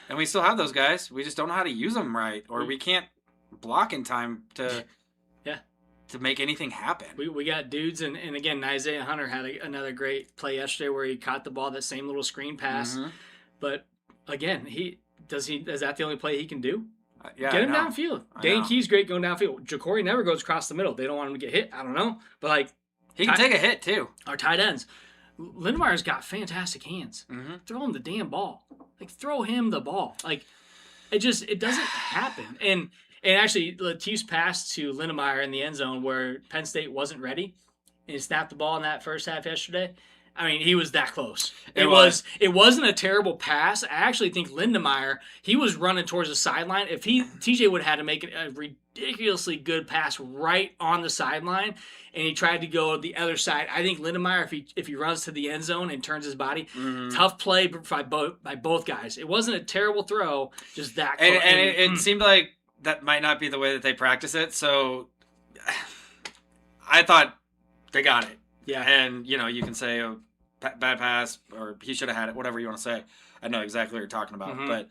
and we still have those guys. We just don't know how to use them right, or we can't block in time to make anything happen. We got dudes, and again, Isaiah Hunter had another great play yesterday where he caught the ball, that same little screen pass. Mm-hmm. But again, is that the only play he can do? Get him downfield. Dane Key's great going downfield. Ja'Cory never goes across the middle. They don't want him to get hit. I don't know, but he can take a hit too. Our tight ends. Lindmeier's got fantastic hands. Mm-hmm. Throw him the damn ball. Throw him the ball. It doesn't happen. And actually, Latif's pass to Lindemeyer in the end zone where Penn State wasn't ready, and he snapped the ball in that first half yesterday. I mean, he was that close. It wasn't a terrible pass. I actually think Lindemeyer, he was running towards the sideline. If TJ would have had to make a ridiculously good pass right on the sideline, and he tried to go the other side, I think Lindemeyer, if he runs to the end zone and turns his body, tough play by both guys. It wasn't a terrible throw, just that close. And it seemed like that might not be the way that they practice it, so I thought they got it. Yeah. And, you can say a bad pass or he should have had it, whatever you want to say. I know exactly what you're talking about. Mm-hmm. But,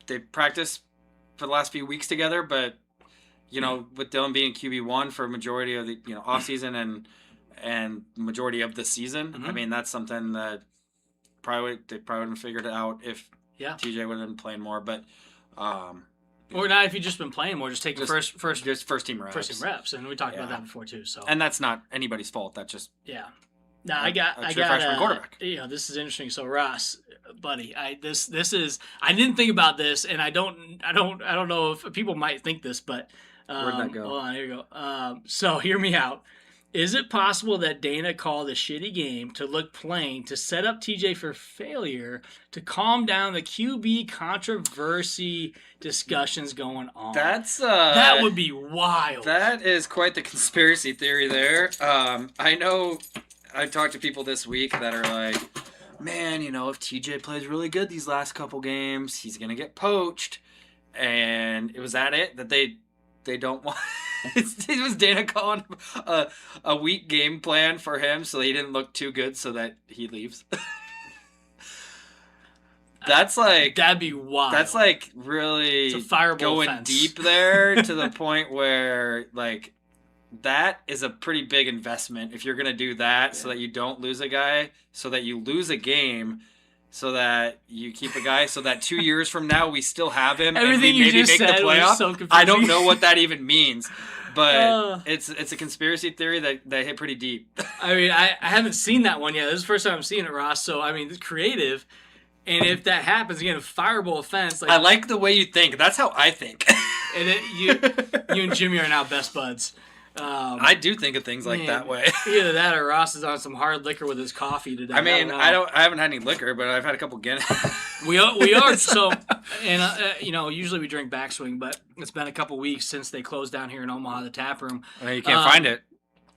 they practiced for the last few weeks together, but, with Dylan being QB1 for a majority of the, offseason and majority of the season, I mean, that's something that they probably would have figured it out if TJ would have been playing more, but or not if you've just been playing more, just take the first team reps. First team reps, and we talked about that before too. So and that's not anybody's fault. That's just Now I got freshman quarterback. This is interesting. So Ross, buddy, this is I didn't think about this, and I don't know if people might think this, but where'd that go? Hold on, here you go. So hear me out. Is it possible that Dana called a shitty game to look plain to set up TJ for failure to calm down the QB controversy discussions going on? That would be wild. That is quite the conspiracy theory there. I know I talked to people this week that are like, man, if TJ plays really good these last couple games, he's going to get poached. And was that it? That they don't want... It was Dana calling a weak game plan for him so he didn't look too good so that he leaves. That'd be wild. That's really it's a fireable going offense. Deep there to the point where that is a pretty big investment if you're going to do that so that you don't lose a guy, so that you lose a game so that you keep a guy so that 2 years from now we still have him Everything and we you maybe just make the said was playoff. so confusing. I don't know what that even means, but it's a conspiracy theory that hit pretty deep. I mean, I haven't seen that one yet. This is the first time I'm seeing it, Ross. So, I mean, it's creative. And if that happens, again, a fireable offense. Like, I like the way you think. That's how I think. And you and Jimmy are now best buds. I do think of things like that way. Either that or Ross is on some hard liquor with his coffee today. I mean, I haven't had any liquor, but I've had a couple Guinness. We are so, and usually we drink backswing, but it's been a couple weeks since they closed down here in Omaha, the tap room. You can't find it.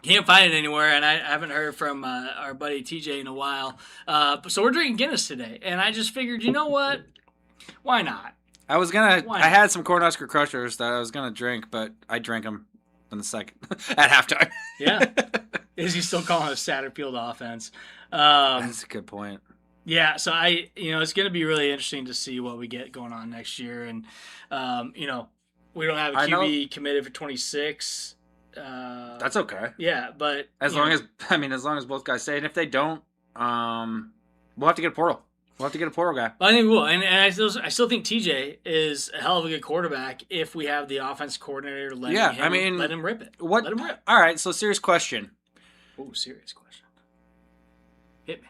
Can't find it anywhere, and I haven't heard from our buddy TJ in a while. So we're drinking Guinness today, and I just figured, you know what? Why not? I had some Cornhusker Crushers that I was gonna drink, but I drank them in the second at halftime. Yeah. Is he still calling it a Satterfield offense? That's a good point. Yeah, so it's going to be really interesting to see what we get going on next year, and we don't have a QB committed for 26. That's okay. Yeah, but as long as both guys stay, and if they don't, we'll have to get a portal. We'll have to get a portal guy. I think we will, and I still think TJ is a hell of a good quarterback if we have the offense coordinator let him rip it. What? Let him rip. All right, so serious question. Oh, serious question. Hit me.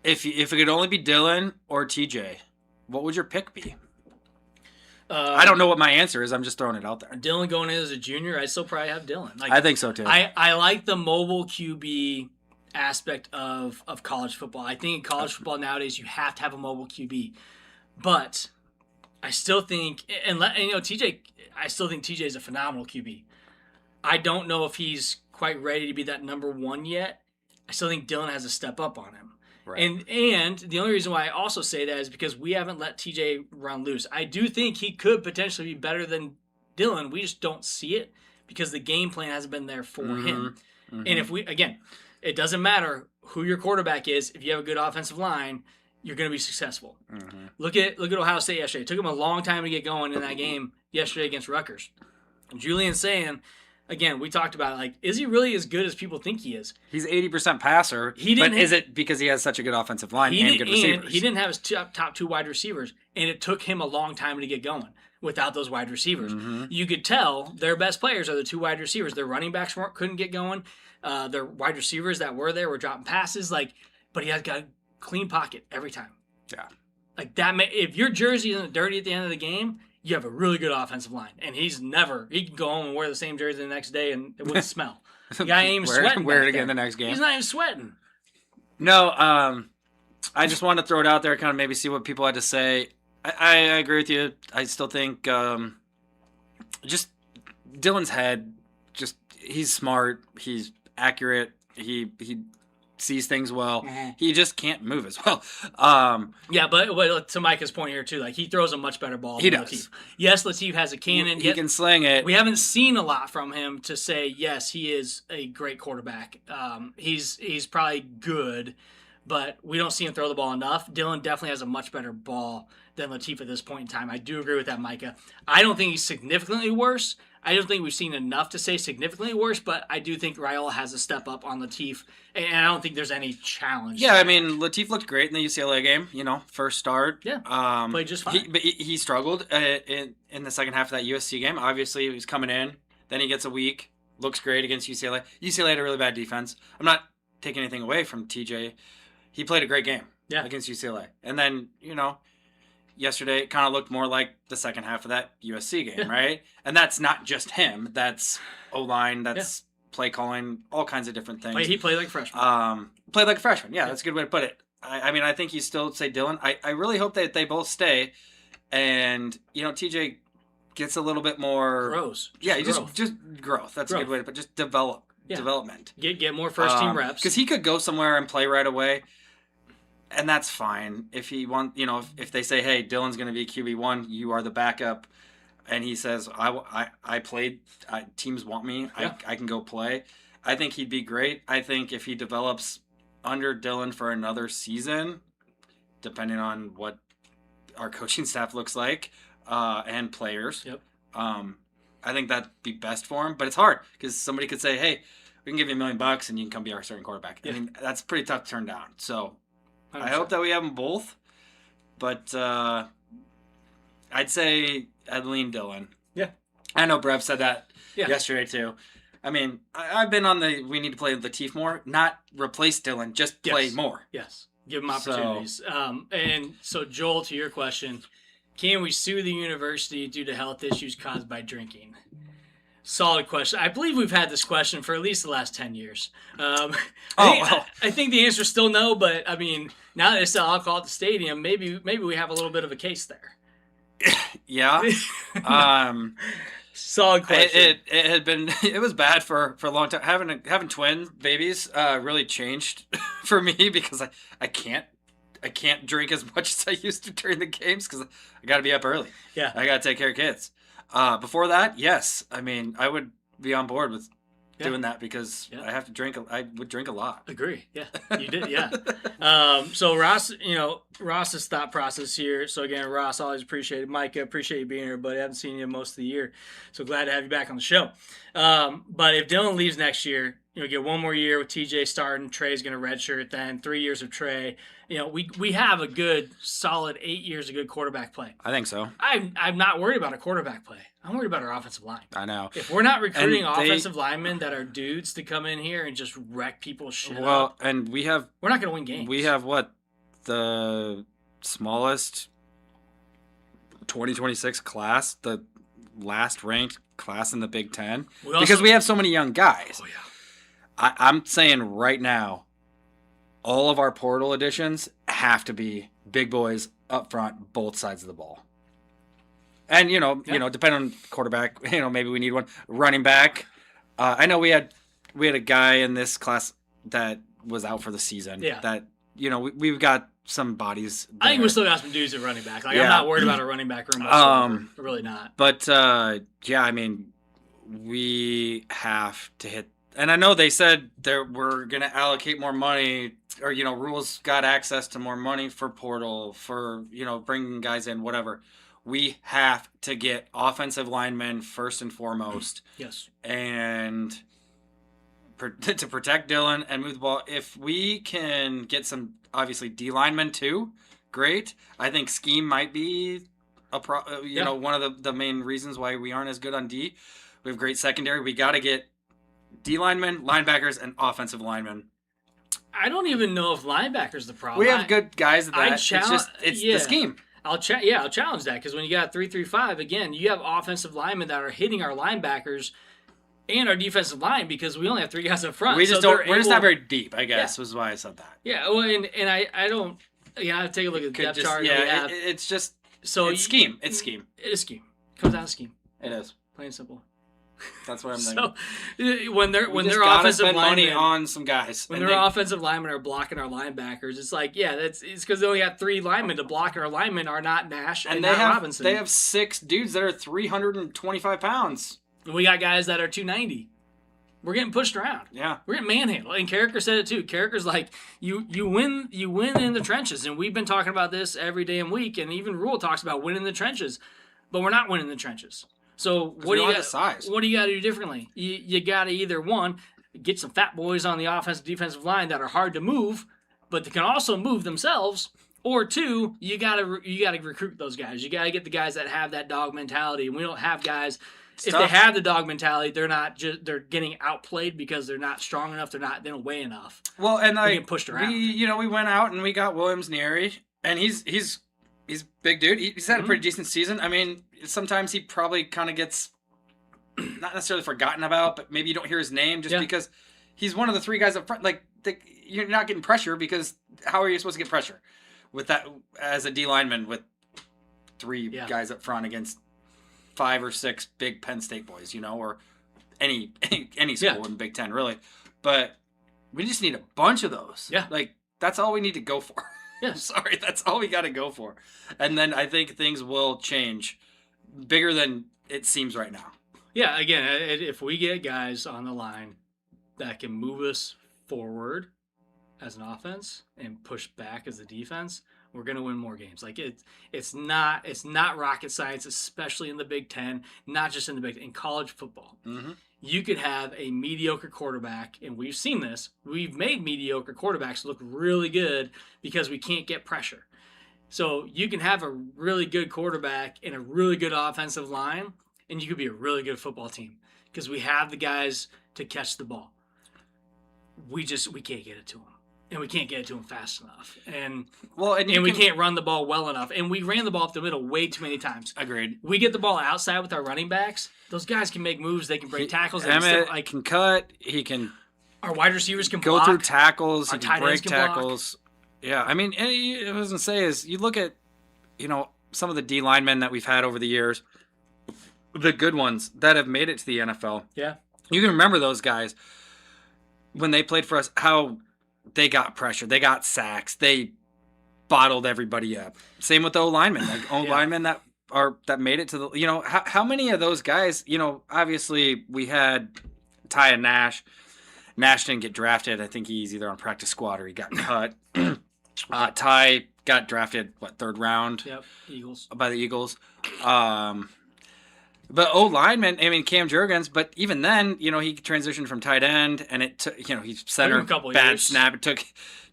If it could only be Dylan or TJ, what would your pick be? I don't know what my answer is. I'm just throwing it out there. Dylan going in as a junior, I still probably have Dylan. I think so too. I like the mobile QB aspect of college football. I think in college football nowadays you have to have a mobile QB, but I still think TJ. I still think TJ is a phenomenal QB. I don't know if he's quite ready to be that number one yet. I still think Dylan has a step up on him. Right. And the only reason why I also say that is because we haven't let TJ run loose. I do think he could potentially be better than Dylan. We just don't see it because the game plan hasn't been there for him. Mm-hmm. And if it doesn't matter who your quarterback is. If you have a good offensive line, you're going to be successful. Mm-hmm. Look at Ohio State yesterday. It took them a long time to get going in that game yesterday against Rutgers. And Julian's saying, again, we talked about it, like, is he really as good as people think he is? He's 80% passer, but is it because he has such a good offensive line and good receivers? He didn't have his top two wide receivers, and it took him a long time to get going without those wide receivers. Mm-hmm. You could tell their best players are the two wide receivers. Their running backs couldn't get going. Their wide receivers that were there were dropping passes, but he has got a clean pocket every time. Yeah. Like that. If your jersey isn't dirty at the end of the game, you have a really good offensive line. And he can go home and wear the same jersey the next day and it wouldn't smell. The guy ain't even sweating. Wear it again the next game. He's not even sweating. No, I just wanted to throw it out there, kind of maybe see what people had to say. I agree with you. I still think just Dylan's head, he's smart. He's accurate. He sees things well. Mm-hmm. He just can't move as well. Yeah, but to Micah's point here too, he throws a much better ball. He than does. Latif. Yes, Latif has a cannon. He can sling it. We haven't seen a lot from him to say yes, he is a great quarterback. He's probably good, but we don't see him throw the ball enough. Dylan definitely has a much better ball than Latif at this point in time. I do agree with that, Micah. I don't think he's significantly worse. I don't think we've seen enough to say significantly worse, but I do think Raiola has a step up on Latif, and I don't think there's any challenge. Yeah, I mean, Latif looked great in the UCLA game, first start. Yeah, played just fine. He struggled in the second half of that USC game. Obviously, he was coming in. Then he gets a week. Looks great against UCLA. UCLA had a really bad defense. I'm not taking anything away from TJ. He played a great game against UCLA. And then, yesterday it kind of looked more like the second half of that USC game, right? And that's not just him. That's O-line. That's play calling, all kinds of different things. He played like a freshman. Played like a freshman. Yeah, that's a good way to put it. I think you still say Dylan. I really hope that they both stay. And, TJ gets a little bit more... Grows. Yeah, just growth. That's a good way to put it. Just development. Get more first-team reps. Because he could go somewhere and play right away. And that's fine. If he if they say, hey, Dylan's going to be QB1, you are the backup, and he says, I played, teams want me, I can go play, I think he'd be great. I think if he develops under Dylan for another season, depending on what our coaching staff looks like, and players, I think that'd be best for him. But it's hard because somebody could say, hey, we can give you $1 million and you can come be our starting quarterback. Yeah. I mean, that's pretty tough to turn down. So... I hope that we have them both. But I'd say I'd lean Dylan. Yeah. I know Brev said that yesterday too. I mean, I've been on we need to play Latif more, not replace Dylan, just play more. Yes. Give them opportunities. And so, Joel, to your question, can we sue the university due to health issues caused by drinking? Solid question. I believe we've had this question for at least the last 10 years. I think the answer is still no, but I mean, now that they sell alcohol at the stadium, maybe we have a little bit of a case there. Yeah. Solid question. It was bad for a long time. Having twin babies really changed for me because I can't drink as much as I used to during the games because I got to be up early. Yeah. I got to take care of kids. Before that, yes. I mean, I would be on board with doing that because I have to drink. I would drink a lot. Agree. Yeah, you did. Yeah. So Ross, Ross's thought process here. So again, Ross, always appreciated. Mike, I appreciate you being here, but I haven't seen you most of the year. So glad to have you back on the show. But if Dylan leaves next year, get one more year with TJ starting. Trey's going to redshirt then. 3 years of Trey. We have a good, solid 8 years of good quarterback play. I think so. I'm not worried about a quarterback play. I'm worried about our offensive line. I know. If we're not recruiting offensive linemen that are dudes to come in here and just wreck people's shit up, and we're not going to win games. We have the smallest 2026 class, the last ranked class in the Big Ten, because we have so many young guys. Oh yeah. I'm saying right now, all of our portal additions have to be big boys up front, both sides of the ball. And depending on quarterback, maybe we need one running back. I know we had a guy in this class that was out for the season. Yeah. That we've got some bodies there. I think we still got some dudes at running back. I'm not worried about a running back room. Really not. But I mean, we have to hit. And I know they said we're going to allocate more money, or Rules got access to more money for portal, for bringing guys in, whatever. We have to get offensive linemen first and foremost. Yes. And to protect Dylan and move the ball. If we can get some, obviously, D linemen too, great. I think scheme might be one of the main reasons why we aren't as good on D. We have great secondary. We got to get D linemen, linebackers, and offensive linemen. I don't even know if linebackers the problem. We have good guys at that. It's the scheme. I'll challenge that, because when you got 3-3-5, again, you have offensive linemen that are hitting our linebackers and our defensive line, because we only have 3 guys up front. We're just not very deep, I guess, was why I said that. Yeah, well, and I don't. Yeah, I have to take a look at the depth chart. Yeah, it's just it's scheme. It's scheme. It is scheme. It comes down to scheme. It is plain and simple. That's what I'm thinking. So when their offensive linemen money on some guys, when their offensive linemen are blocking our linebackers, it's like it's because they only got 3 linemen to block, and our linemen are not Nash and not Robinson. They have 6 dudes that are 325 pounds. And we got guys that are 290. We're getting pushed around. Yeah, we're getting manhandled. And Carricker said it too. Carricker's like, you win in the trenches, and we've been talking about this every damn week, and even Rule talks about winning the trenches, but we're not winning the trenches. So what do you got to do differently? You got to either, one, get some fat boys on the offensive defensive line that are hard to move, but they can also move themselves, or 2, you got to recruit those guys. You got to get the guys that have that dog mentality, and we don't have guys. If they have the dog mentality, they're getting outplayed because ththey don't weigh enough. Well, and they're getting pushed around. We went out and we got Williams Neary, and he's a big dude. He's had a pretty decent season. I mean, sometimes he probably kind of gets not necessarily forgotten about, but maybe you don't hear his name just because he's one of the 3 guys up front. Like, you're not getting pressure, because how are you supposed to get pressure with that as a D lineman with 3 guys up front against 5 or 6 big Penn State boys, or any school in the Big Ten, really. But we just need a bunch of those. Yeah. Like, that's all we need to go for. Yeah. Sorry, that's all we got to go for. And then I think things will change bigger than it seems right now. Yeah, again, if we get guys on the line that can move us forward as an offense and push back as a defense, We're going to win more games. Like it's not rocket science, especially in the Big Ten, not just in the Big Ten, in college football. Mm-hmm. You could have a mediocre quarterback, and we've seen this. We've made mediocre quarterbacks look really good because we can't get pressure. So you can have a really good quarterback and a really good offensive line, and you could be a really good football team because we have the guys to catch the ball. We can't get it to them. And we can't get it to him fast enough. And we can't run the ball well enough. And we ran the ball up the middle way too many times. Agreed. We get the ball outside with our running backs. Those guys can make moves. They can break tackles. Emmett can cut. He can. Our wide receivers can go block. through tackles. Our He can break tackles. Block. Yeah, I mean, and I was gonna say is you look at, some of the D linemen that we've had over the years, the good ones that have made it to the NFL. Yeah. You can remember those guys when they played for us. How they got pressure. They got sacks. They bottled everybody up. Same with the O-linemen. Like O-linemen that made it to the, how many of those guys, obviously we had Ty and Nash. Nash didn't get drafted. I think he's either on practice squad or he got cut. Ty got drafted, third round? Yep, Eagles. By the Eagles. But O-lineman, I mean, Cam Jurgens, but even then, he transitioned from tight end, and it took, he's center, bad years. snap. It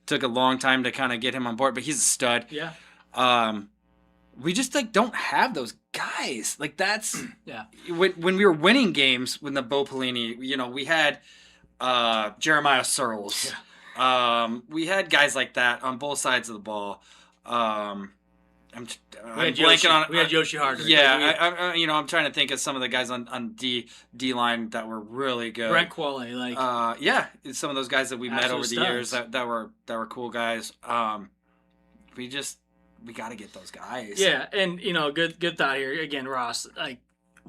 took a long time to kind of get him on board, but he's a stud. Yeah. We just, don't have those guys. Like, that's... Yeah. When we were winning games, when the Bo Pelini, we had Jeremiah Searles. Yeah. We had guys like that on both sides of the ball. I'm blanking on. We had Yoshi Harder. Yeah, I'm trying to think of some of the guys on D line that were really good. Brent Quale, some of those guys that we met over the years that were cool guys. We got to get those guys. Yeah, and good thought here again, Ross. Like,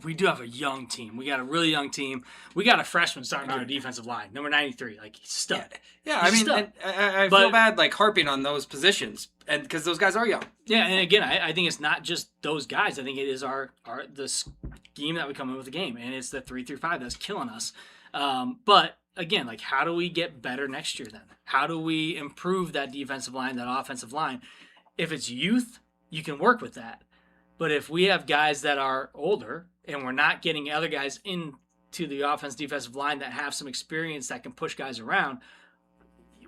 we do have a young team. We got a really young team. We got a freshman starting on our defensive line, number 93. Like, he's stud. Yeah, I mean, I feel bad harping on those positions, and because those guys are young. Yeah, and again, I think it's not just those guys. I think it is the scheme that we come in with the game, and it's the 3-5 that's killing us. But again, how do we get better next year? Then how do we improve that defensive line, that offensive line? If it's youth, you can work with that. But if we have guys that are older and we're not getting other guys into the defensive line that have some experience that can push guys around,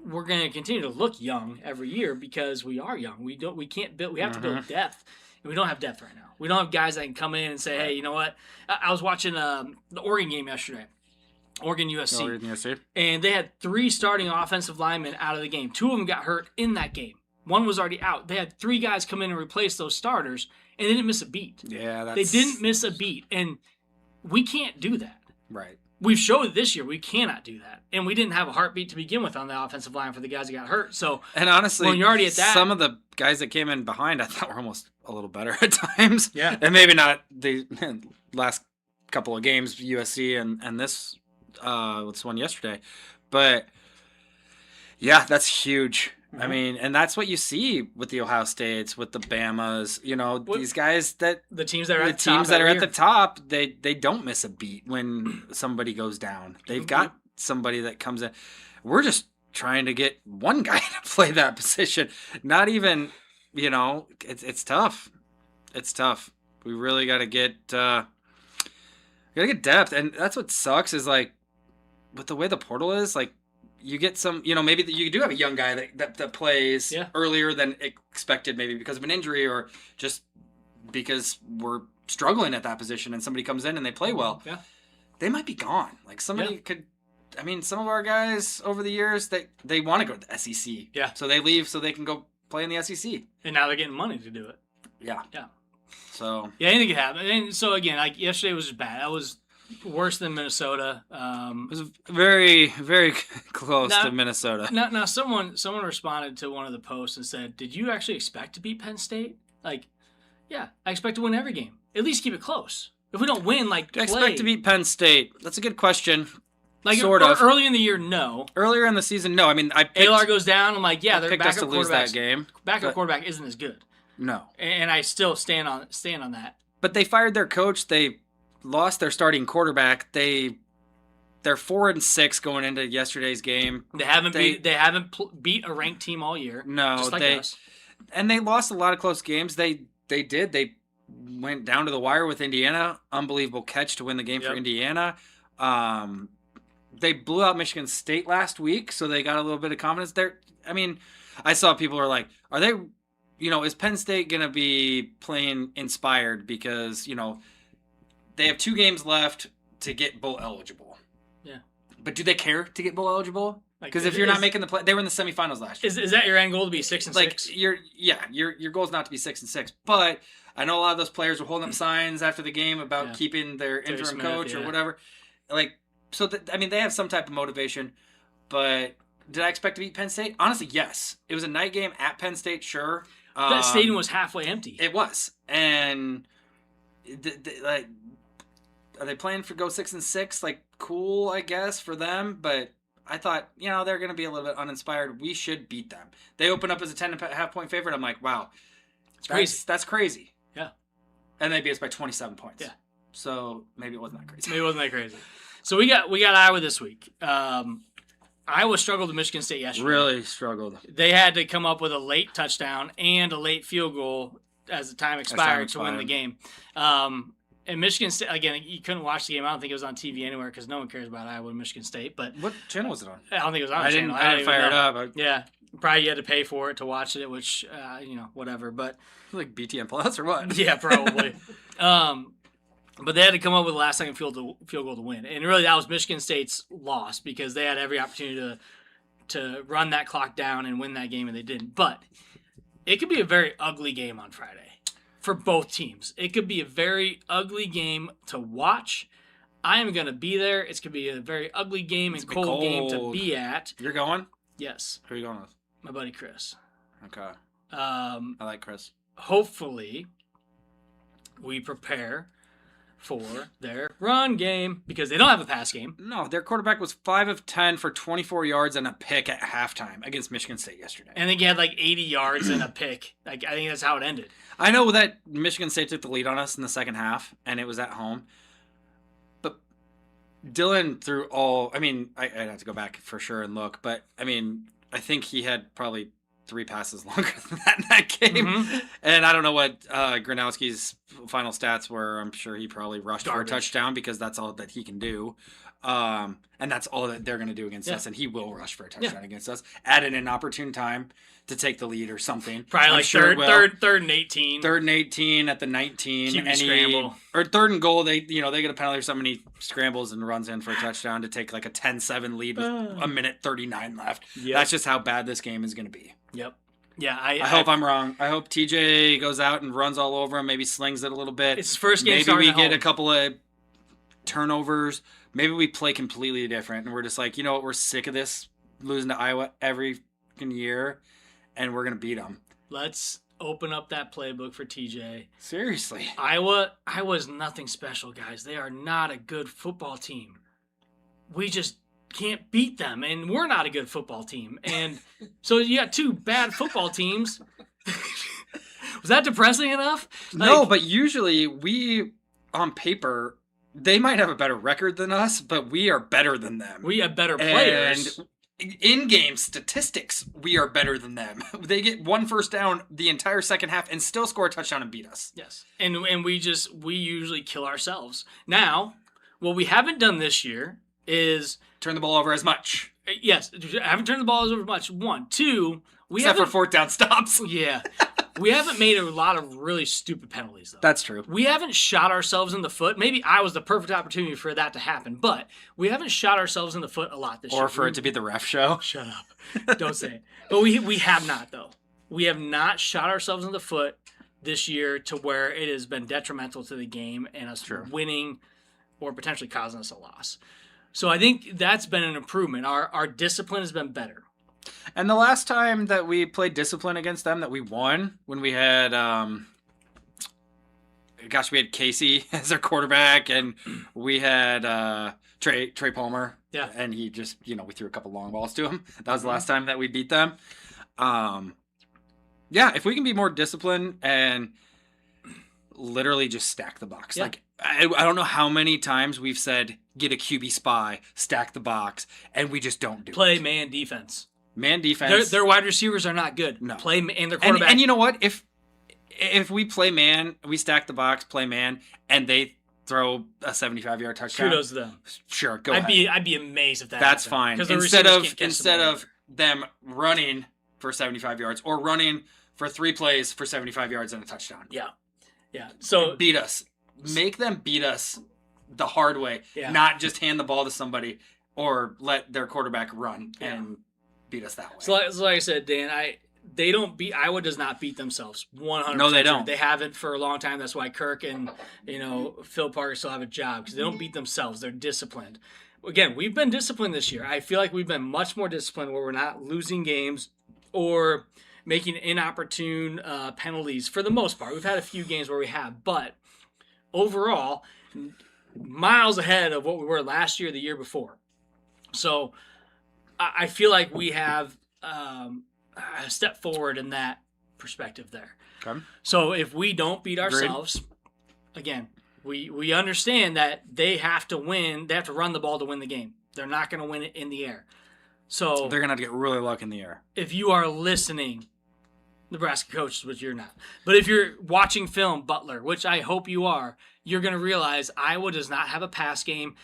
we're going to continue to look young every year because we are young. We have to build depth, and we don't have depth right now. We don't have guys that can come in and say, hey, you know what? I was watching the Oregon game yesterday. Oregon USC. And they had 3 starting offensive linemen out of the game. 2 of them got hurt in that game. 1 was already out. They had 3 guys come in and replace those starters, and they didn't miss a beat. Yeah, they didn't miss a beat, and we can't do that. Right. We've showed this year we cannot do that, and we didn't have a heartbeat to begin with on the offensive line for the guys that got hurt. So, and honestly, when you're already at that, some of the guys that came in behind, I thought were almost a little better at times. Yeah, and maybe not the last couple of games, USC and this one yesterday, but yeah, that's huge. I mean, and that's what you see with the Ohio States, with the Bamas, these guys the teams that are at the top, they don't miss a beat when somebody goes down. They've got somebody that comes in. We're just trying to get one guy to play that position. Not even, it's tough. It's tough. We really got to get depth, and that's what sucks is with the way the portal is, you get some, maybe you do have a young guy that plays earlier than expected, maybe because of an injury or just because we're struggling at that position and somebody comes in and they play well. Yeah. They might be gone. Somebody could, some of our guys over the years, they want to go to the SEC. Yeah. So they leave so they can go play in the SEC. And now they're getting money to do it. Yeah. Yeah. So. Yeah, anything could happen. And so again, yesterday was just bad. That was worse than Minnesota. It was very, very close to Minnesota. Now, someone responded to one of the posts and said, "Did you actually expect to beat Penn State?" Yeah, I expect to win every game. At least keep it close. If we don't win, Do I expect to beat Penn State? That's a good question. Sort of. Early in the year, no. Earlier in the season, no. I mean, Alar goes down. I'm like, yeah, their backup quarterback to lose that game. Backup quarterback isn't as good. No. And I still stand on that. But they fired their coach. They lost their starting quarterback. They're 4-6 going into yesterday's game. They haven't beat a ranked team all year. No, just like us. And they lost a lot of close games. They did. They went down to the wire with Indiana. Unbelievable catch to win the game for Indiana. They blew out Michigan State last week, so they got a little bit of confidence there. I mean, I saw people were like, are they, is Penn State going to be playing inspired because, they have 2 games left to get bowl eligible. Yeah. But do they care to get bowl eligible? Because if you're not making the play, they were in the semifinals last year. Is that your end goal to be 6-6? Your goal is not to be 6-6. But I know a lot of those players were holding up signs after the game about keeping their interim coach or whatever. They have some type of motivation. But did I expect to beat Penn State? Honestly, yes. It was a night game at Penn State, sure. That stadium was halfway empty. It was, and are they planning for go 6-6? Like, cool, I guess, for them. But I thought, they're going to be a little bit uninspired. We should beat them. They open up as a 10.5 point favorite. I'm like, wow, that's crazy. Yeah, and they beat us by 27 points. Yeah, so maybe it wasn't that crazy. Maybe it wasn't that crazy. So we got Iowa this week. Iowa struggled with Michigan State yesterday. Really struggled. They had to come up with a late touchdown and a late field goal as the time expired to win the game. And Michigan State, again, you couldn't watch the game. I don't think it was on TV anywhere because no one cares about Iowa and Michigan State. But what channel was it on? I don't think it was on a channel. I didn't fire it up. Yeah. Probably you had to pay for it to watch it, which, whatever. But like BTN Plus or what? Yeah, probably. But they had to come up with a last-second field goal to win. And really, that was Michigan State's loss because they had every opportunity to run that clock down and win that game, and they didn't. But it could be a very ugly game on Friday for both teams. It could be a very ugly game to watch. I am going to be there. It's going to be a very ugly game and cold game to be at. You're going? Yes. Who are you going with? My buddy Chris. Okay. I like Chris. Hopefully, we prepare for their run game because they don't have a pass game. No, their quarterback was 5 of 10 for 24 yards and a pick at halftime against Michigan State yesterday. And I think he had like 80 yards and a pick. I think that's how it ended. I know that Michigan State took the lead on us in the second half, and it was at home. But Dylan threw all... I mean, I'd have to go back for sure and look, but, I mean, I think he had probably 3 passes longer than that in that game. Mm-hmm. And I don't know what Gronowski's final stats were. I'm sure he probably rushed for a touchdown because that's all that he can do. And that's all that they're going to do against us. And he will rush for a touchdown against us at an inopportune time to take the lead or something. Probably like third and 18. 3rd and 18 at the 19. QB scramble. Or 3rd and goal. They get a penalty or something. He scrambles and runs in for a touchdown to take like a 10-7 lead with a minute 39 left. Yep. That's just how bad this game is going to be. Yep. Yeah, I hope I'm wrong. I hope TJ goes out and runs all over him, maybe slings it a little bit. It's his first game. Maybe we get a couple of turnovers. Maybe we play completely different, and we're just like, you know what? We're sick of this losing to Iowa every year, and we're gonna beat them. Let's open up that playbook for TJ. Seriously, Iowa's nothing special, guys. They are not a good football team. We just can't beat them, and we're not a good football team. And so you got 2 bad football teams. Was that depressing enough? No, but usually we, on paper, they might have a better record than us, but we are better than them. We have better players. And in-game statistics, we are better than them. They get 1 first down the entire second half and still score a touchdown and beat us. Yes. And we usually kill ourselves. Now, what we haven't done this year is turn the ball over as much. Yes, I haven't turned the ball over much. 1, 2, except for 4th down stops. Yeah, we haven't made a lot of really stupid penalties though. That's true. We haven't shot ourselves in the foot. Maybe I was the perfect opportunity for that to happen, but we haven't shot ourselves in the foot a lot this year. Or for it to be the ref show. Shut up! Don't say it. But we have not though. We have not shot ourselves in the foot this year to where it has been detrimental to the game and us winning or potentially causing us a loss. So I think that's been an improvement. Our discipline has been better. And the last time that we played discipline against them that we won, when we had, we had Casey as our quarterback, and we had Trey Palmer. Yeah. And he just, we threw a couple long balls to him. That was the last time that we beat them. If we can be more disciplined and literally just stack the box. Yeah. Like, I don't know how many times we've said, get a QB spy, stack the box, and we just don't do Play it. man defense. Man defense. Their wide receivers are not good. No. And their quarterback. And you know what? If we play man, we stack the box, play man, and they throw a 75-yard touchdown. Kudos to them. Sure, go I'd ahead. be amazed if that That's happened. fine. 'Cause the Instead receivers can't catch instead the ball. of them running for 75 yards or running for 3 plays for 75 yards and a touchdown. Yeah. So Beat us. Make them beat us the hard way, not just hand the ball to somebody or let their quarterback run and beat us that way. So like I said, Dan, Iowa does not beat themselves 100%. No, they don't. They haven't for a long time. That's why Kirk and Phil Parker still have a job, because they don't beat themselves. They're disciplined. Again, we've been disciplined this year. I feel like we've been much more disciplined, where we're not losing games or making inopportune penalties for the most part. We've had a few games where we have, but overall, miles ahead of what we were last year, the year before. So I feel like we have a step forward in that perspective there. Okay. So if we don't beat ourselves, again, we understand that they have to win. They have to run the ball to win the game. They're not going to win it in the air. So they're going to have to get really lucky in the air. If you are listening, Nebraska coaches, which you're not, but if you're watching film, Butler, which I hope you are, you're going to realize Iowa does not have a pass game.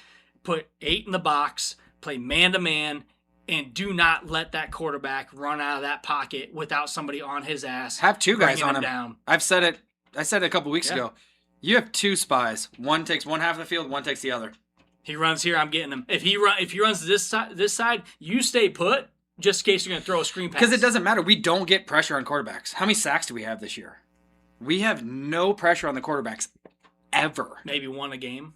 Put 8 in the box, play man-to-man, and do not let that quarterback run out of that pocket without somebody on his ass. Have 2 guys on him. Down. I said it a couple weeks ago. You have 2 spies. One takes one half of the field, one takes the other. He runs here, I'm getting him. If he runs this side, you stay put, just in case you're going to throw a screen pass. Because it doesn't matter. We don't get pressure on quarterbacks. How many sacks do we have this year? We have no pressure on the quarterbacks ever. Maybe 1 a game.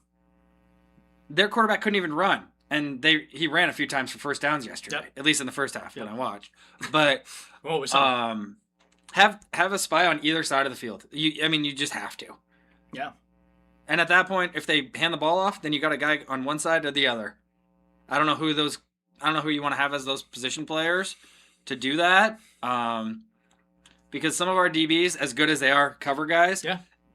Their quarterback couldn't even run. And he ran a few times for first downs yesterday, at least in the first half when I watched. But what was have a spy on either side of the field. You just have to. Yeah. And at that point, if they hand the ball off, then you got a guy on one side or the other. I don't know who you want to have as those position players to do that. Because some of our DBs, as good as they are cover guys,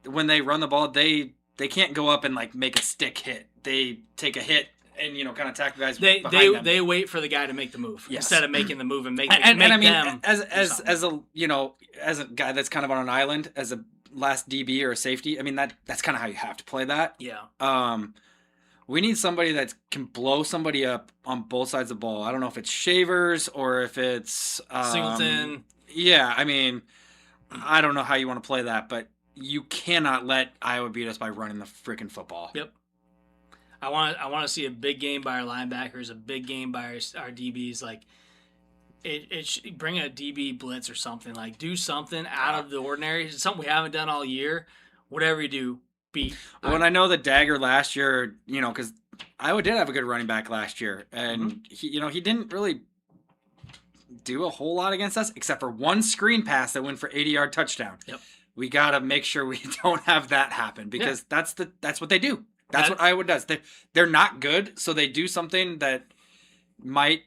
when they run the ball, they can't go up and like make a stick hit. They take a hit and kind of tackle guys behind them. They wait for the guy to make the move instead of making the move and make I mean, them as a guy that's kind of on an island as a last DB or a safety. I mean that's kind of how you have to play that. Yeah. We need somebody that can blow somebody up on both sides of the ball. I don't know if it's Shavers or if it's Singleton. Yeah, I mean, I don't know how you want to play that, but you cannot let Iowa beat us by running the freaking football. Yep. I want to see a big game by our linebackers, a big game by our DBs. Like, it should bring a DB blitz or something. Like, do something out of the ordinary. It's something we haven't done all year. Whatever you do, beat. Well, and I know the dagger last year, because Iowa did have a good running back last year, and he didn't really do a whole lot against us except for one screen pass that went for 80-yard touchdown. Yep. We got to make sure we don't have that happen because that's what they do. That's what Iowa does. They're not good, so they do something that might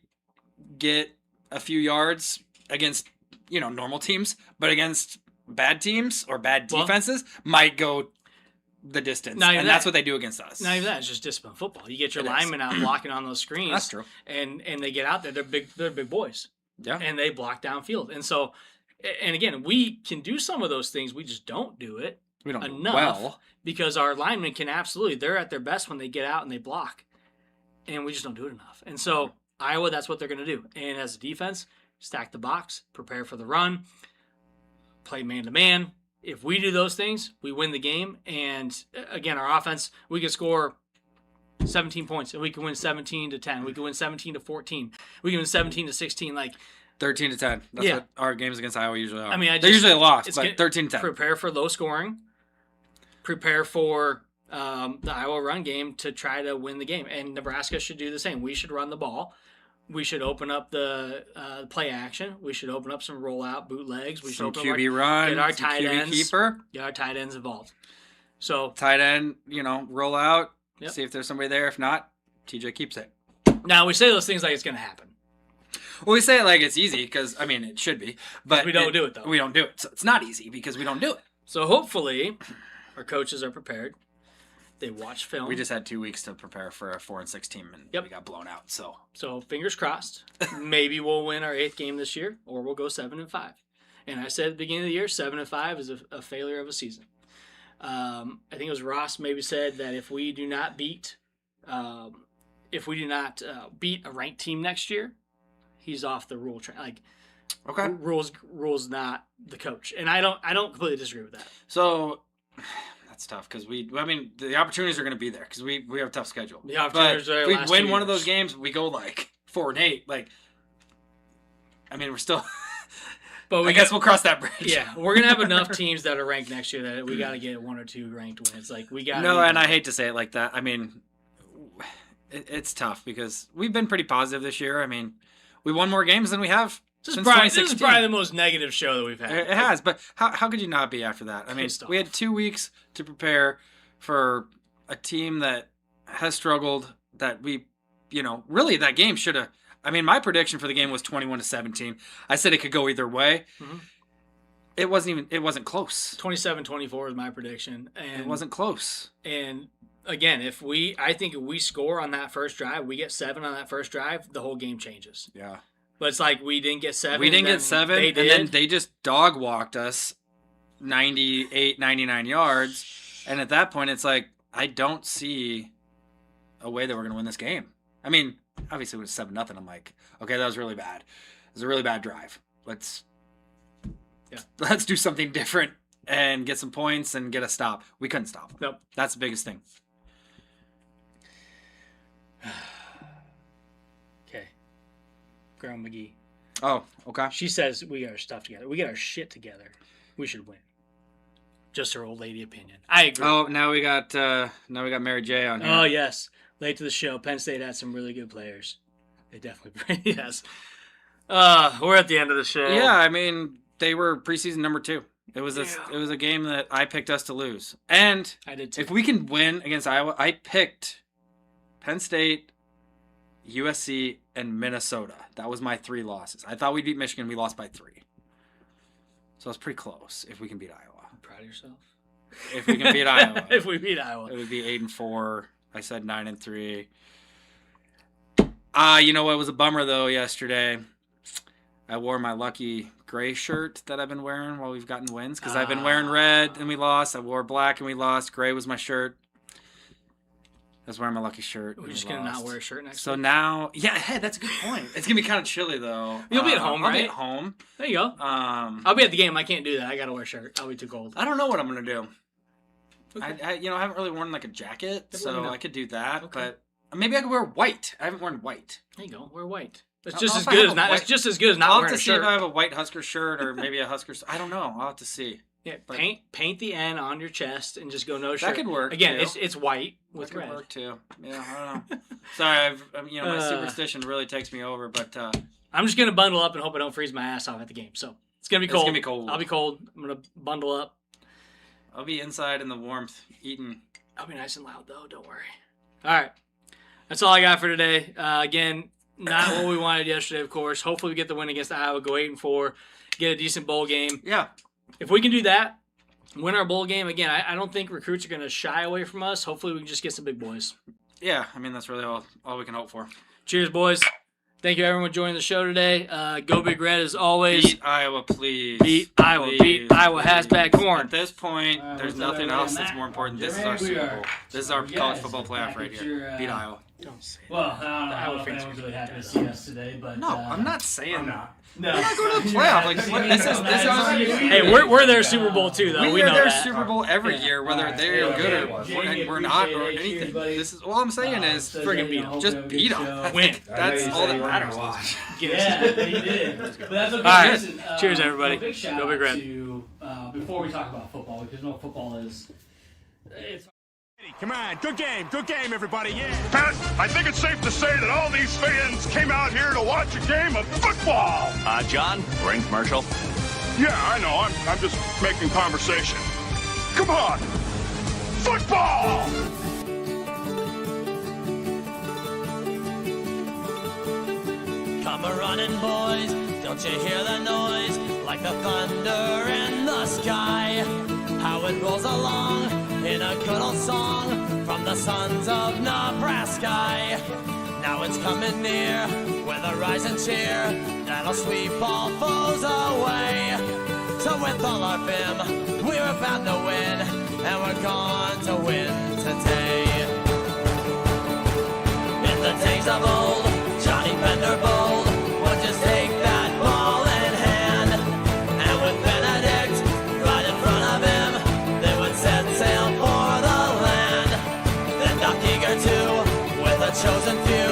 get a few yards against normal teams, but against bad teams or bad defenses might go the distance. And that's what they do against us. Not even that. It's just disciplined football. You get your linemen out blocking on those screens. That's true. And they get out there. They're big boys. Yeah. And they block downfield. And so, and again, we can do some of those things. We just don't do it. We don't enough because our linemen can they're at their best when they get out and they block, and we just don't do it enough. And so Iowa, that's what they're going to do. And as a defense, stack the box, prepare for the run, play man to man. If we do those things, we win the game. And again, our offense, we can score 17 points and we can win 17-10. We can win 17-14. We can win 17-16. Like 13-10. That's what our games against Iowa usually are. I mean, they're usually a loss, but 13-10. Prepare for low scoring. Prepare for the Iowa run game to try to win the game. And Nebraska should do the same. We should run the ball. We should open up the play action. We should open up some rollout bootlegs. We should open QB run. Get our tight ends. Keeper. Get our tight ends involved. So tight end, roll out. Yep. See if there's somebody there. If not, TJ keeps it. Now we say those things like it's going to happen. Well, we say it like it's easy because it should be, but we don't do it though. We don't do it, so it's not easy because we don't do it. So hopefully, our coaches are prepared. They watch film. We just had 2 weeks to prepare for a 4-6 team, and we got blown out. So fingers crossed. Maybe we'll win our 8th game this year, or we'll go 7-5. And I said at the beginning of the year, 7-5 is a failure of a season. I think it was Ross maybe said that if we do not beat a ranked team next year, he's off the rule train. Like, okay, rules not the coach, and I don't completely disagree with that. So that's tough because the opportunities are going to be there because we have a tough schedule. The opportunities are. If we win one of those games, we go like 4-8. Like, I mean, we're still. But I guess we'll cross that bridge. Yeah, we're gonna have enough teams that are ranked next year that we got to get 1 or 2 ranked wins. Like we got. No, and I hate to say it like that. I mean, it's tough because we've been pretty positive this year. I mean, we won more games than we have since 2016. This is probably the most negative show that we've had. It has, but how could you not be after that? I mean, we had 2 weeks to prepare for a team that has struggled. That we, really that game should have. I mean, my prediction for the game was 21-17. I said it could go either way. Mm-hmm. It wasn't close. 27-24 is my prediction. And it wasn't close. And again, I think if we score on that first drive, we get 7 on that first drive, the whole game changes. Yeah. But it's like we didn't get 7. We didn't get 7, and then they just dog walked us 98, 99 yards. And at that point, it's like, I don't see a way that we're going to win this game. I mean, obviously it was 7-0. I'm like, okay, that was really bad. It was a really bad drive. Let's do something different and get some points and get a stop. We couldn't stop. Nope. That's the biggest thing. Okay. Grandma McGee. Oh, okay. She says we get our stuff together. We get our shit together. We should win. Just her old lady opinion. I agree. Oh, now we got Mary J on here. Oh yes. Late to the show. Penn State had some really good players. They definitely yes. We're at the end of the show. Yeah, I mean, they were preseason number 2. It was a game that I picked us to lose. And I did too. If we can win against Iowa, I picked Penn State, USC, and Minnesota. That was my 3 losses. I thought we'd beat Michigan. We lost by 3. So it's pretty close if we can beat Iowa. I'm proud of yourself. If we can beat Iowa. If we beat Iowa. It would be 8-4. I said 9-3. You know what was a bummer though yesterday? I wore my lucky gray shirt that I've been wearing while we've gotten wins because I've been wearing red and we lost. I wore black and we lost. Gray was my shirt. I was wearing my lucky shirt. We're just gonna not wear a shirt next. So now, hey, that's a good point. It's gonna be kind of chilly though. You'll be at home, right? I'll be at home. There you go. I'll be at the game. I can't do that. I gotta wear a shirt. I'll be too cold. I don't know what I'm gonna do. Okay. I haven't really worn like a jacket, so I could do that. Okay. But maybe I could wear white. I haven't worn white. There you go. Wear white. It's just as good as not. It's just as good as not wearing a shirt. I'll have to see if I have a white Husker shirt or maybe a Husker. I don't know. I'll have to see. Yeah, paint the N on your chest and just go no shirt. That could work. Again, too. it's white with that red. Could work too. Yeah, I don't know. Sorry, my superstition really takes me over, but I'm just gonna bundle up and hope I don't freeze my ass off at the game. So it's gonna be cold. It's gonna be cold. I'll be cold. I'm gonna bundle up. I'll be inside in the warmth, eating. I'll be nice and loud though. Don't worry. All right, that's all I got for today. Again, not what we wanted yesterday, of course. Hopefully, we get the win against Iowa. Go 8-4, get a decent bowl game. Yeah. If we can do that, win our bowl game again. I don't think recruits are gonna shy away from us. Hopefully, we can just get some big boys. Yeah, I mean that's really all we can hope for. Cheers, boys. Thank you, everyone, joining the show today. Go Big Red, as always. Beat Iowa, please. Beat Iowa. Please. Beat Iowa. Hashtag corn. At this point, there's nothing else that's more important. This is our Super Bowl. This is our college football playoff right here. Beat Iowa. Don't say that. Well, I don't know Iowa if fans anyone's are really happy to dead. see us today, but No, I'm not saying I'm that. not. No. We're not going to the playoff. Like, this is Hey, we're their Super Bowl too, though. We are know their that. Super Bowl every year, whether they're good or we're not or anything. This is all I'm saying is friggin' beat 'em. just beat them. Win. That's all that matters. Yeah, they did. But that's okay. All right. Listen, Cheers, everybody. Big shout Go Big out Red. to, before we talk about football, because you know football is. It's Come on, good game, everybody, yeah. Pat, I think it's safe to say that all these fans came out here to watch a game of football. John, ring commercial. Yeah, I know. I'm just making conversation. Come on, football! Come a-running, boys, don't you hear the noise? Like the thunder in the sky, how it rolls along in a good old song from the sons of Nebraska. Now it's coming near with a rising cheer that'll sweep all foes away. So with all our vim, we're bound to win, and we're going to win today. In the days of old, Johnny Bender bold would just take that ball in hand, and with Benedict right in front of him, they would set sail for the land. Then Doc Eager too, with a chosen few,